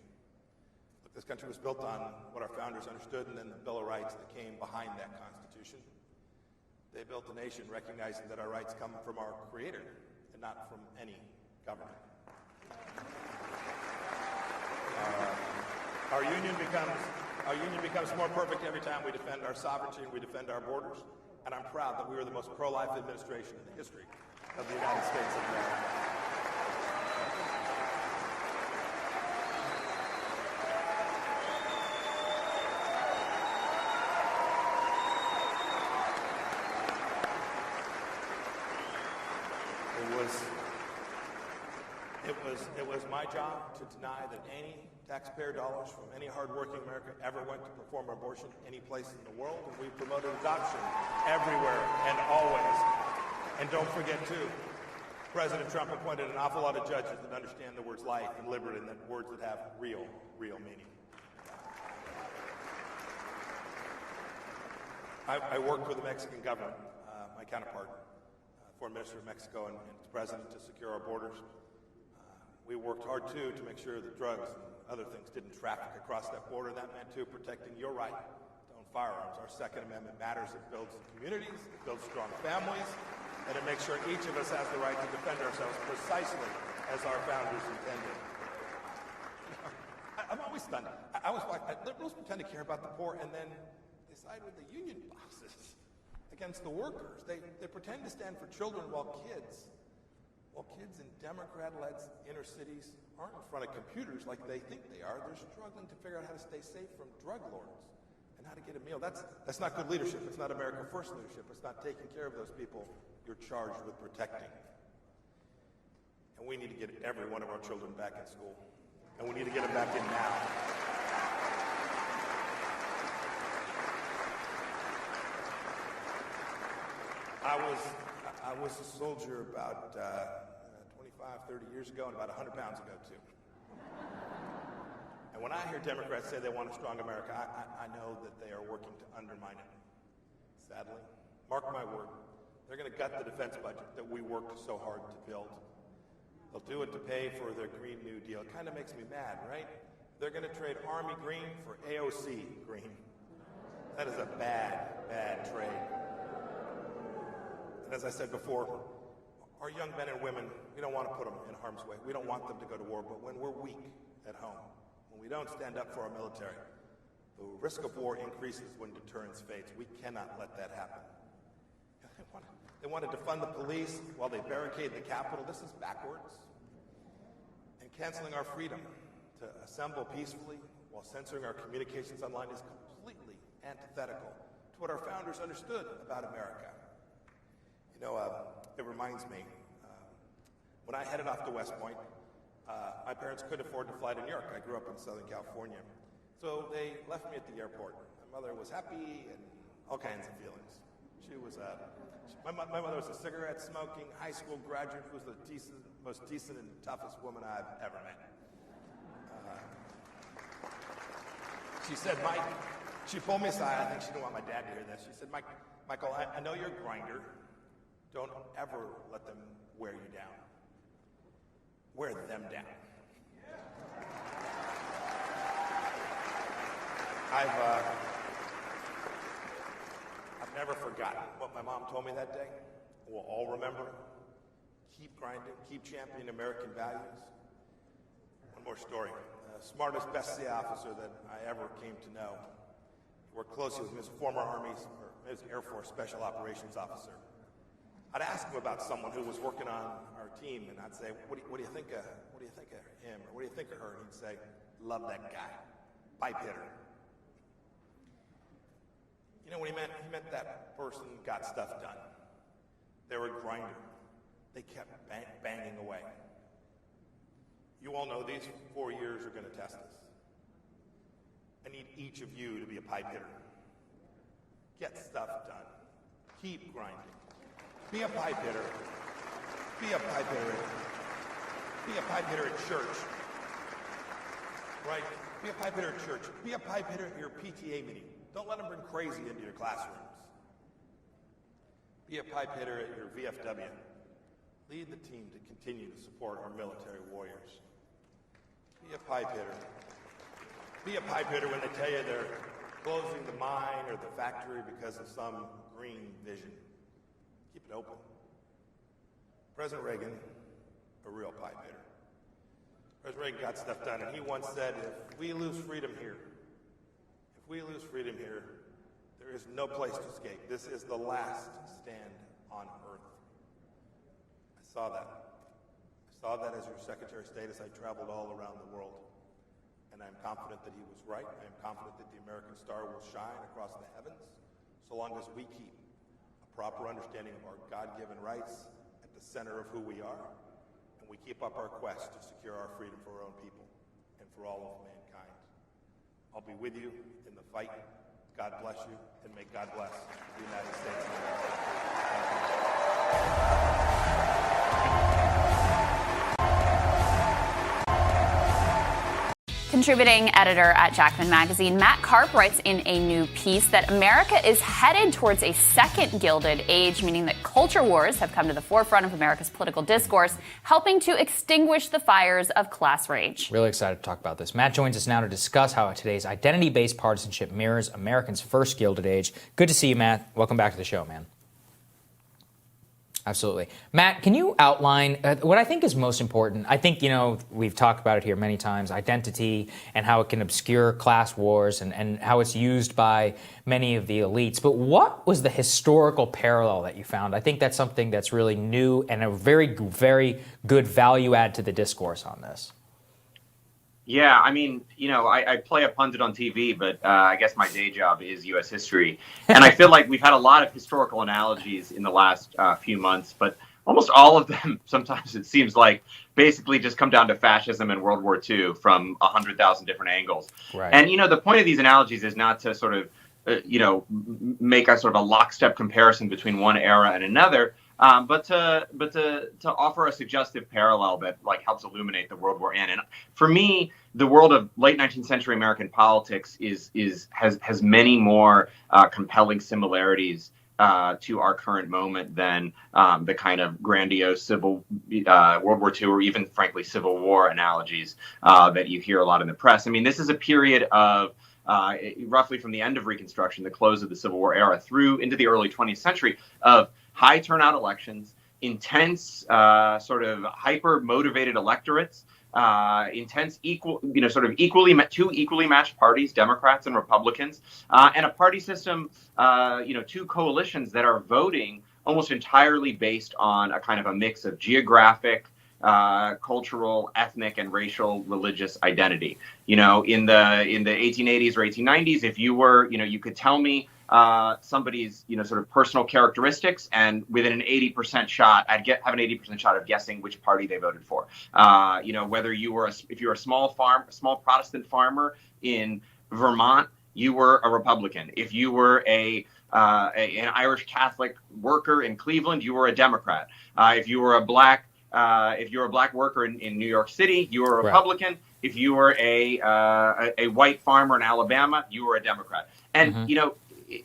Look, this country was built on what our founders understood and then the Bill of Rights that came behind that Constitution. They built a nation recognizing that our rights come from our Creator and not from any government. Our union becomes more perfect every time we defend our sovereignty and we defend our borders. And I'm proud that we were the most pro-life administration in the history of the United States of America. It was my job to deny that any taxpayer dollars from any hardworking American ever went to perform abortion any place in the world, and we promoted adoption everywhere and always. And don't forget, too, President Trump appointed an awful lot of judges that understand the words life and liberty and that words that have real meaning. I worked with the Mexican government, my counterpart, Foreign Minister of Mexico and its president, to secure our borders. We worked hard, too, to make sure that drugs and other things didn't traffic across that border. That meant, too, protecting your right to own firearms. Our Second Amendment matters. It builds communities, it builds strong families, and it makes sure each of us has the right to defend ourselves precisely as our founders intended. I'm always stunned. I was like, liberals pretend to care about the poor, and then they side with the union bosses against the workers. They pretend to stand for children while kids in Democrat-led inner cities aren't in front of computers like they think they are. They're struggling to figure out how to stay safe from drug lords and how to get a meal. That's not good leadership. It's not America First leadership. It's not taking care of those people you're charged with protecting. And we need to get every one of our children back in school. And we need to get them back in now. I was a soldier about 25, 30 years ago, and about 100 pounds ago, too. And when I hear Democrats say they want a strong America, I know that they are working to undermine it. Sadly, mark my word, they're going to gut the defense budget that we worked so hard to build. They'll do it to pay for their Green New Deal. It kind of makes me mad, right? They're going to trade Army green for AOC green. That is a bad, bad trade. And as I said before, our young men and women, we don't want to put them in harm's way. We don't want them to go to war, but when we're weak at home, when we don't stand up for our military, the risk of war increases when deterrence fades. We cannot let that happen. They want to defund the police while they barricade the Capitol. This is backwards. And canceling our freedom to assemble peacefully while censoring our communications online is completely antithetical to what our founders understood about America. You know, it reminds me, when I headed off to West Point, my parents couldn't afford to fly to New York. I grew up in Southern California. So they left me at the airport. My mother was happy and all kinds of feelings. She was, my mother was a cigarette-smoking high school graduate who was the most decent and toughest woman I've ever met. She said, Mike, she pulled me aside. I think she didn't want my dad to hear this. She said, Michael, I know you're a grinder. Don't ever let them wear you down. Wear them down. I've never forgotten what my mom told me that day. We'll all remember. Keep grinding, keep championing American values. One more story. The smartest, best CIA officer that I ever came to know. He worked closely with him as a former Air Force Special Operations officer. I'd ask him about someone who was working on our team, and I'd say, what do you think of him, or what do you think of her? And he'd say, love that guy, pipe hitter. You know what he meant? He meant that person got stuff done. They were a grinder. They kept banging away. You all know these 4 years are going to test us. I need each of you to be a pipe hitter. Get stuff done. Keep grinding. Be a pipe hitter. Be a pipe hitter. Be a pipe hitter at church. Right? Be a pipe hitter at church. Be a pipe hitter at your PTA meeting. Don't let them bring crazy into your classrooms. Be a pipe hitter at your VFW. Lead the team to continue to support our military warriors. Be a pipe hitter. Be a pipe hitter when they tell you they're closing the mine or the factory because of some green vision. Keep it open. President Reagan, a real pipe hitter. President Reagan got stuff done, and he once said, if we lose freedom here, there is no place to escape. This is the last stand on earth. I saw that. I saw that as your Secretary of State as I traveled all around the world. And I'm confident that he was right. I am confident that the American star will shine across the heavens so long as we keep a proper understanding of our God-given rights at the center of who we are, and we keep up our quest to secure our freedom for our own people and for all of mankind. I'll be with you in the fight. God bless you, and may God bless the United States of America. Contributing editor at Jackman Magazine, Matt Karp writes in a new piece that America is headed towards a second Gilded Age, meaning that culture wars have come to the forefront of America's political discourse, helping to extinguish the fires of class rage. Really excited to talk about this. Matt joins us now to discuss how today's identity-based partisanship mirrors Americans' first Gilded Age. Good to see you, Matt. Welcome back to the show, man. Absolutely. Matt, can you outline what I think is most important? I think, we've talked about it here many times, identity and how it can obscure class wars and how it's used by many of the elites. But what was the historical parallel that you found? I think that's something that's really new and a very, very good value add to the discourse on this. Yeah, I mean, I play a pundit on TV, but I guess my day job is U.S. history. And I feel like we've had a lot of historical analogies in the last few months, but almost all of them, sometimes it seems like, basically just come down to fascism and World War II from 100,000 different angles. Right. And, the point of these analogies is not to sort of, make a sort of a lockstep comparison between one era and another, but to offer a suggestive parallel that helps illuminate the world we're in. And for me, the world of late 19th century American politics has many more compelling similarities to our current moment than the kind of grandiose World War II or even, frankly, Civil War analogies that you hear a lot in the press. I mean, this is a period of roughly from the end of Reconstruction, the close of the Civil War era, through into the early 20th century, of high turnout elections, intense, sort of hyper motivated electorates, intense, two equally matched parties, Democrats and Republicans, and a party system, two coalitions that are voting almost entirely based on a kind of a mix of geographic, cultural, ethnic, and racial, religious identity. In the 1880s or 1890s, if you were, you could tell me somebody's, sort of personal characteristics, and within an 80% shot, have an 80% shot of guessing which party they voted for. Whether if you were a small Protestant farmer in Vermont, you were a Republican. If you were an Irish Catholic worker in Cleveland, you were a Democrat. If you were a black worker in New York City, you were a Republican. Right. If you were a white farmer in Alabama, you were a Democrat. And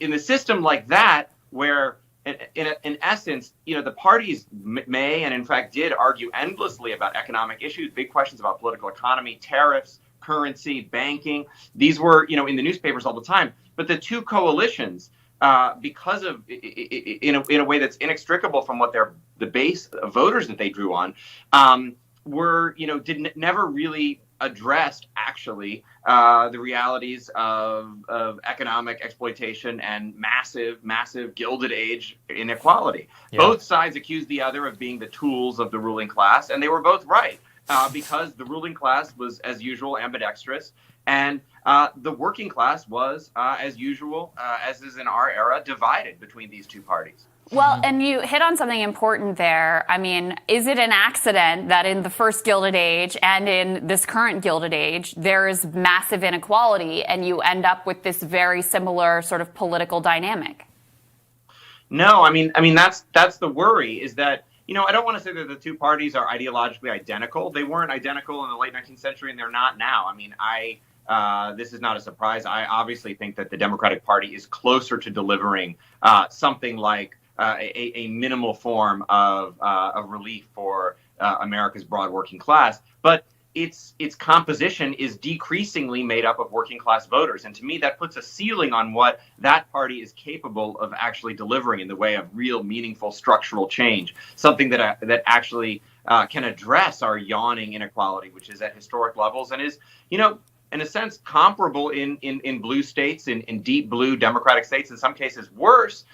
in a system like that, where in essence, the parties may and in fact did argue endlessly about economic issues, big questions about political economy, tariffs, currency, banking. These were, in the newspapers all the time. But the two coalitions, because of in a way that's inextricable from what the base of voters that they drew on, never really addressed actually the realities of economic exploitation and massive Gilded Age inequality. Yeah. Both sides accused the other of being the tools of the ruling class, and they were both right, because the ruling class was, as usual, ambidextrous, and the working class was, as usual, as is in our era, divided between these two parties. Well, and you hit on something important there. I mean, is it an accident that in the first Gilded Age and in this current Gilded Age, there is massive inequality and you end up with this very similar sort of political dynamic? No, I mean that's the worry, is that, I don't want to say that the two parties are ideologically identical. They weren't identical in the late 19th century, and they're not now. I mean, this is not a surprise. I obviously think that the Democratic Party is closer to delivering something like a minimal form of relief for America's broad working class, but its composition is decreasingly made up of working class voters, and to me that puts a ceiling on what that party is capable of actually delivering in the way of real, meaningful structural change, something that actually can address our yawning inequality, which is at historic levels and is, in a sense, comparable in blue states, in deep blue Democratic states, in some cases worse,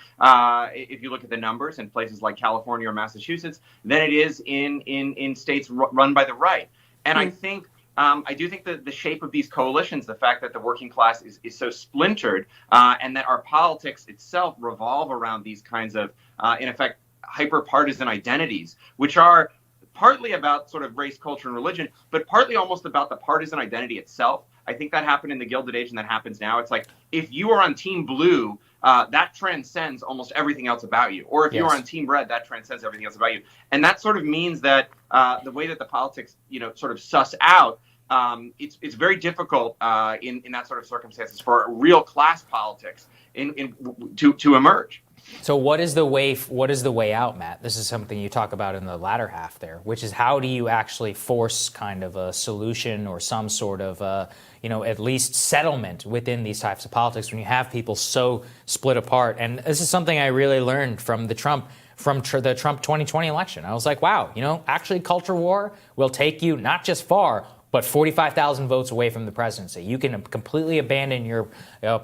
if you look at the numbers in places like California or Massachusetts, than it is in states run by the right. And I do think that the shape of these coalitions, the fact that the working class is so splintered, and that our politics itself revolve around these kinds of, in effect, hyper-partisan identities, which are partly about sort of race, culture, and religion, but partly almost about the partisan identity itself. I think that happened in the Gilded Age, and that happens now. It's like, if you are on Team Blue, that transcends almost everything else about you. Or if you're on Team Red, that transcends everything else about you. And that sort of means that the way that the politics, sort of suss out, it's very difficult in that sort of circumstances for real class politics to emerge. So what is the way out, Matt? This is something you talk about in the latter half there, which is how do you actually force kind of a solution or some sort of, at least settlement within these types of politics when you have people so split apart? And this is something I really learned from the Trump 2020 election. I was like, wow, actually culture war will take you not just far, but 45,000 votes away from the presidency. You can completely abandon your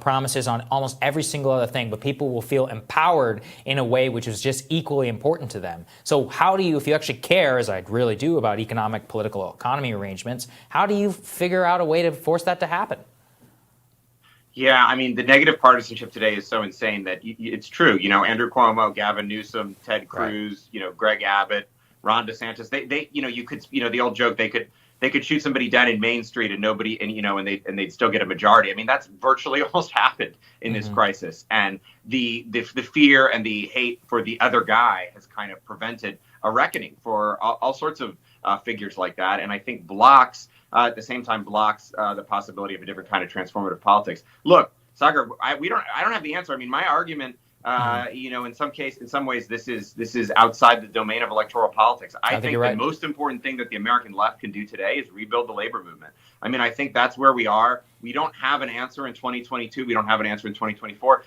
promises on almost every single other thing, but people will feel empowered in a way which is just equally important to them. So how do you, if you actually care, as I really do, about economic, political, economy arrangements, how do you figure out a way to force that to happen? Yeah, I mean, the negative partisanship today is so insane that it's true. Andrew Cuomo, Gavin Newsom, Ted Cruz, Greg Abbott, Ron DeSantis, they you could, the old joke, they could shoot somebody down in Main Street and nobody, and they'd still get a majority. I mean, that's virtually almost happened in this crisis. And the fear and the hate for the other guy has kind of prevented a reckoning for all sorts of figures like that. And I think at the same time blocks the possibility of a different kind of transformative politics. Look, Sagar, I don't have the answer. I mean, my argument, in some ways, this is outside the domain of electoral politics. I think the most important thing that the American left can do today is rebuild the labor movement. I mean, I think that's where we are. We don't have an answer in 2022. We don't have an answer in 2024.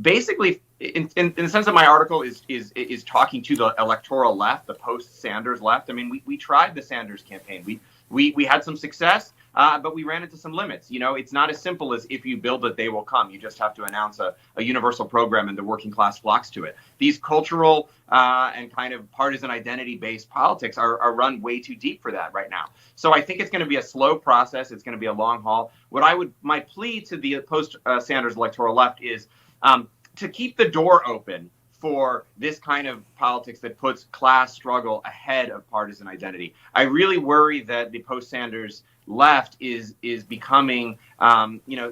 Basically, in the sense that my article is talking to the electoral left, the post-Sanders left. I mean, we tried the Sanders campaign. We had some success, but we ran into some limits. You know, it's not as simple as if you build it, they will come. You just have to announce a universal program and the working class flocks to it. These cultural and kind of partisan identity-based politics are run way too deep for that right now. So I think it's going to be a slow process. It's going to be a long haul. My plea to the post-Sanders electoral left is to keep the door open for this kind of politics that puts class struggle ahead of partisan identity. I really worry that the post-Sanders left is becoming,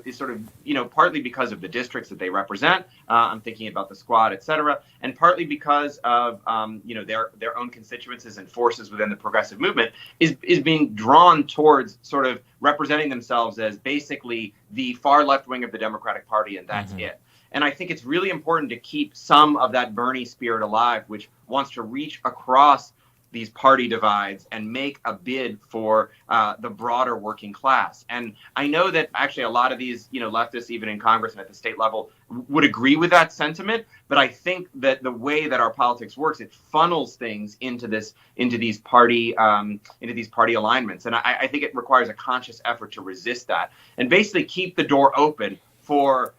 is sort of, partly because of the districts that they represent. I'm thinking about the squad, et cetera, and partly because of, their own constituencies and forces within the progressive movement is being drawn towards sort of representing themselves as basically the far left wing of the Democratic Party, and that's it. And I think it's really important to keep some of that Bernie spirit alive, which wants to reach across these party divides and make a bid for the broader working class. And I know that actually a lot of these, leftists, even in Congress and at the state level, would agree with that sentiment. But I think that the way that our politics works, it funnels things into these party alignments. And I think it requires a conscious effort to resist that and basically keep the door open for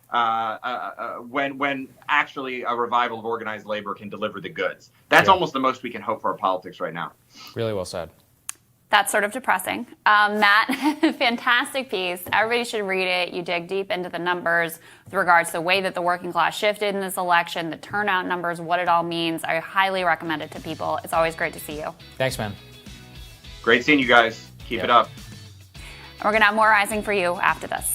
when actually a revival of organized labor can deliver the goods. That's almost the most we can hope for our politics right now. Really well said. That's sort of depressing. Matt, fantastic piece. Everybody should read it. You dig deep into the numbers with regards to the way that the working class shifted in this election, the turnout numbers, what it all means. I highly recommend it to people. It's always great to see you. Thanks, man. Great seeing you guys. Keep it up. And we're going to have more Rising for you after this.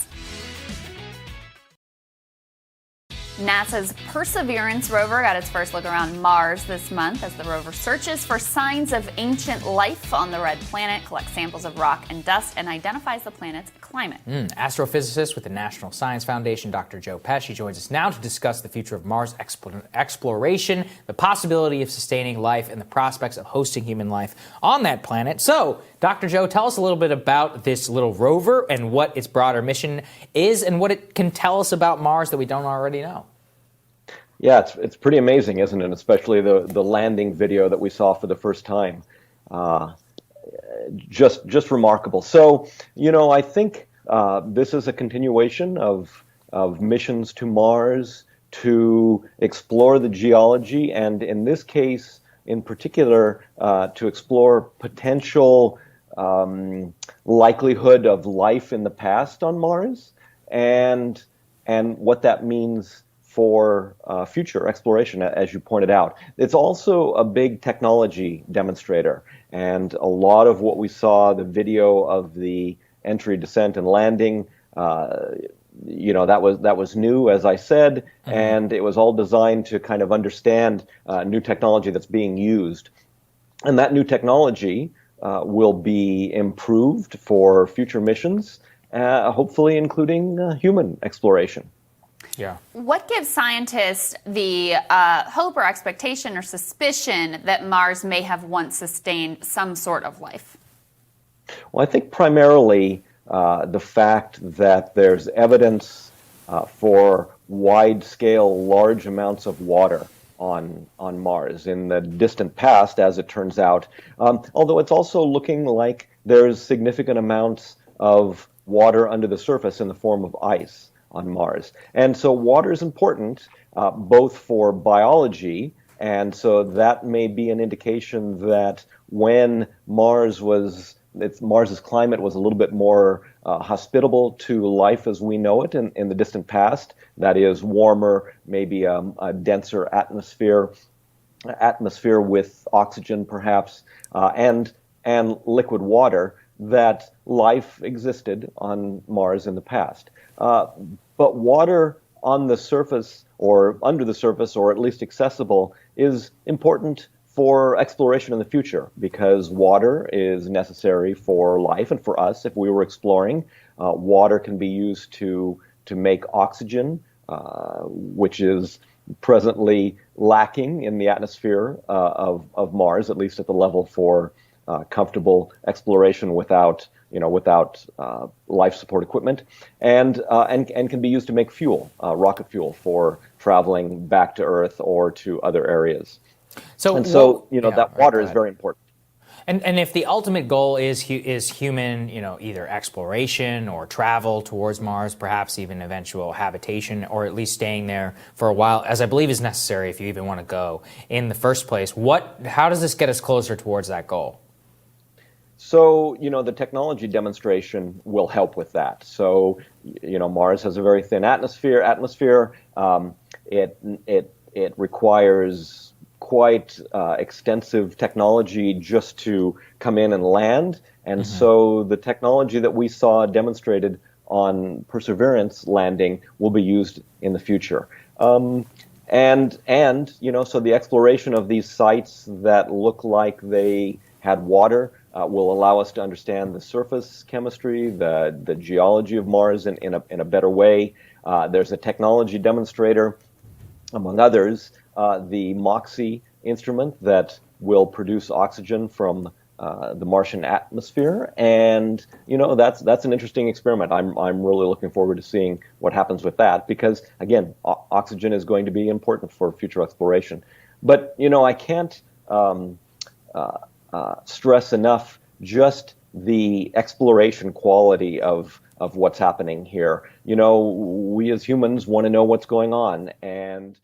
NASA's Perseverance rover got its first look around Mars this month as the rover searches for signs of ancient life on the red planet, collects samples of rock and dust, and identifies the planet's climate. Astrophysicist with the National Science Foundation, Dr. Joe Pesci, joins us now to discuss the future of Mars exploration, the possibility of sustaining life, and the prospects of hosting human life on that planet. So, Dr. Joe, tell us a little bit about this little rover and what its broader mission is and what it can tell us about Mars that we don't already know. Yeah, it's pretty amazing, isn't it? Especially the landing video that we saw for the first time. Just remarkable. So, I think this is a continuation of missions to Mars to explore the geology, and in this case, in particular, to explore potential likelihood of life in the past on Mars, and what that means for future exploration, as you pointed out. It's also a big technology demonstrator, and a lot of what we saw, the video of the entry, descent, and landing, that was new, as I said, and it was all designed to kind of understand new technology that's being used. And that new technology will be improved for future missions, hopefully including human exploration. Yeah. What gives scientists the hope or expectation or suspicion that Mars may have once sustained some sort of life? Well, I think primarily the fact that there's evidence for wide-scale, large amounts of water on Mars in the distant past, as it turns out. Although it's also looking like there's significant amounts of water under the surface in the form of ice on Mars. And so water is important both for biology, and so that may be an indication that when Mars's climate was a little bit more hospitable to life as we know it in the distant past, that is warmer, maybe a denser atmosphere with oxygen perhaps, and liquid water, that life existed on Mars in the past. But water on the surface or under the surface, or at least accessible, is important for exploration in the future, because water is necessary for life and for us if we were exploring. Water can be used to make oxygen, which is presently lacking in the atmosphere of Mars, at least at the level for comfortable exploration without without life support equipment, and can be used to make fuel, rocket fuel, for traveling back to Earth or to other areas. So that water is very important. And if the ultimate goal is human, either exploration or travel towards Mars, perhaps even eventual habitation, or at least staying there for a while, as I believe is necessary if you even want to go in the first place, how does this get us closer towards that goal? So, the technology demonstration will help with that. So, Mars has a very thin atmosphere. It requires quite extensive technology just to come in and land. And so the technology that we saw demonstrated on Perseverance landing will be used in the future. So the exploration of these sites that look like they had water will allow us to understand the surface chemistry, the geology of Mars in a better way. There's a technology demonstrator, among others, the MOXIE instrument that will produce oxygen from the Martian atmosphere, and that's an interesting experiment. I'm really looking forward to seeing what happens with that, because again, oxygen is going to be important for future exploration. But I can't stress enough just the exploration quality of what's happening here. We as humans want to know what's going on, and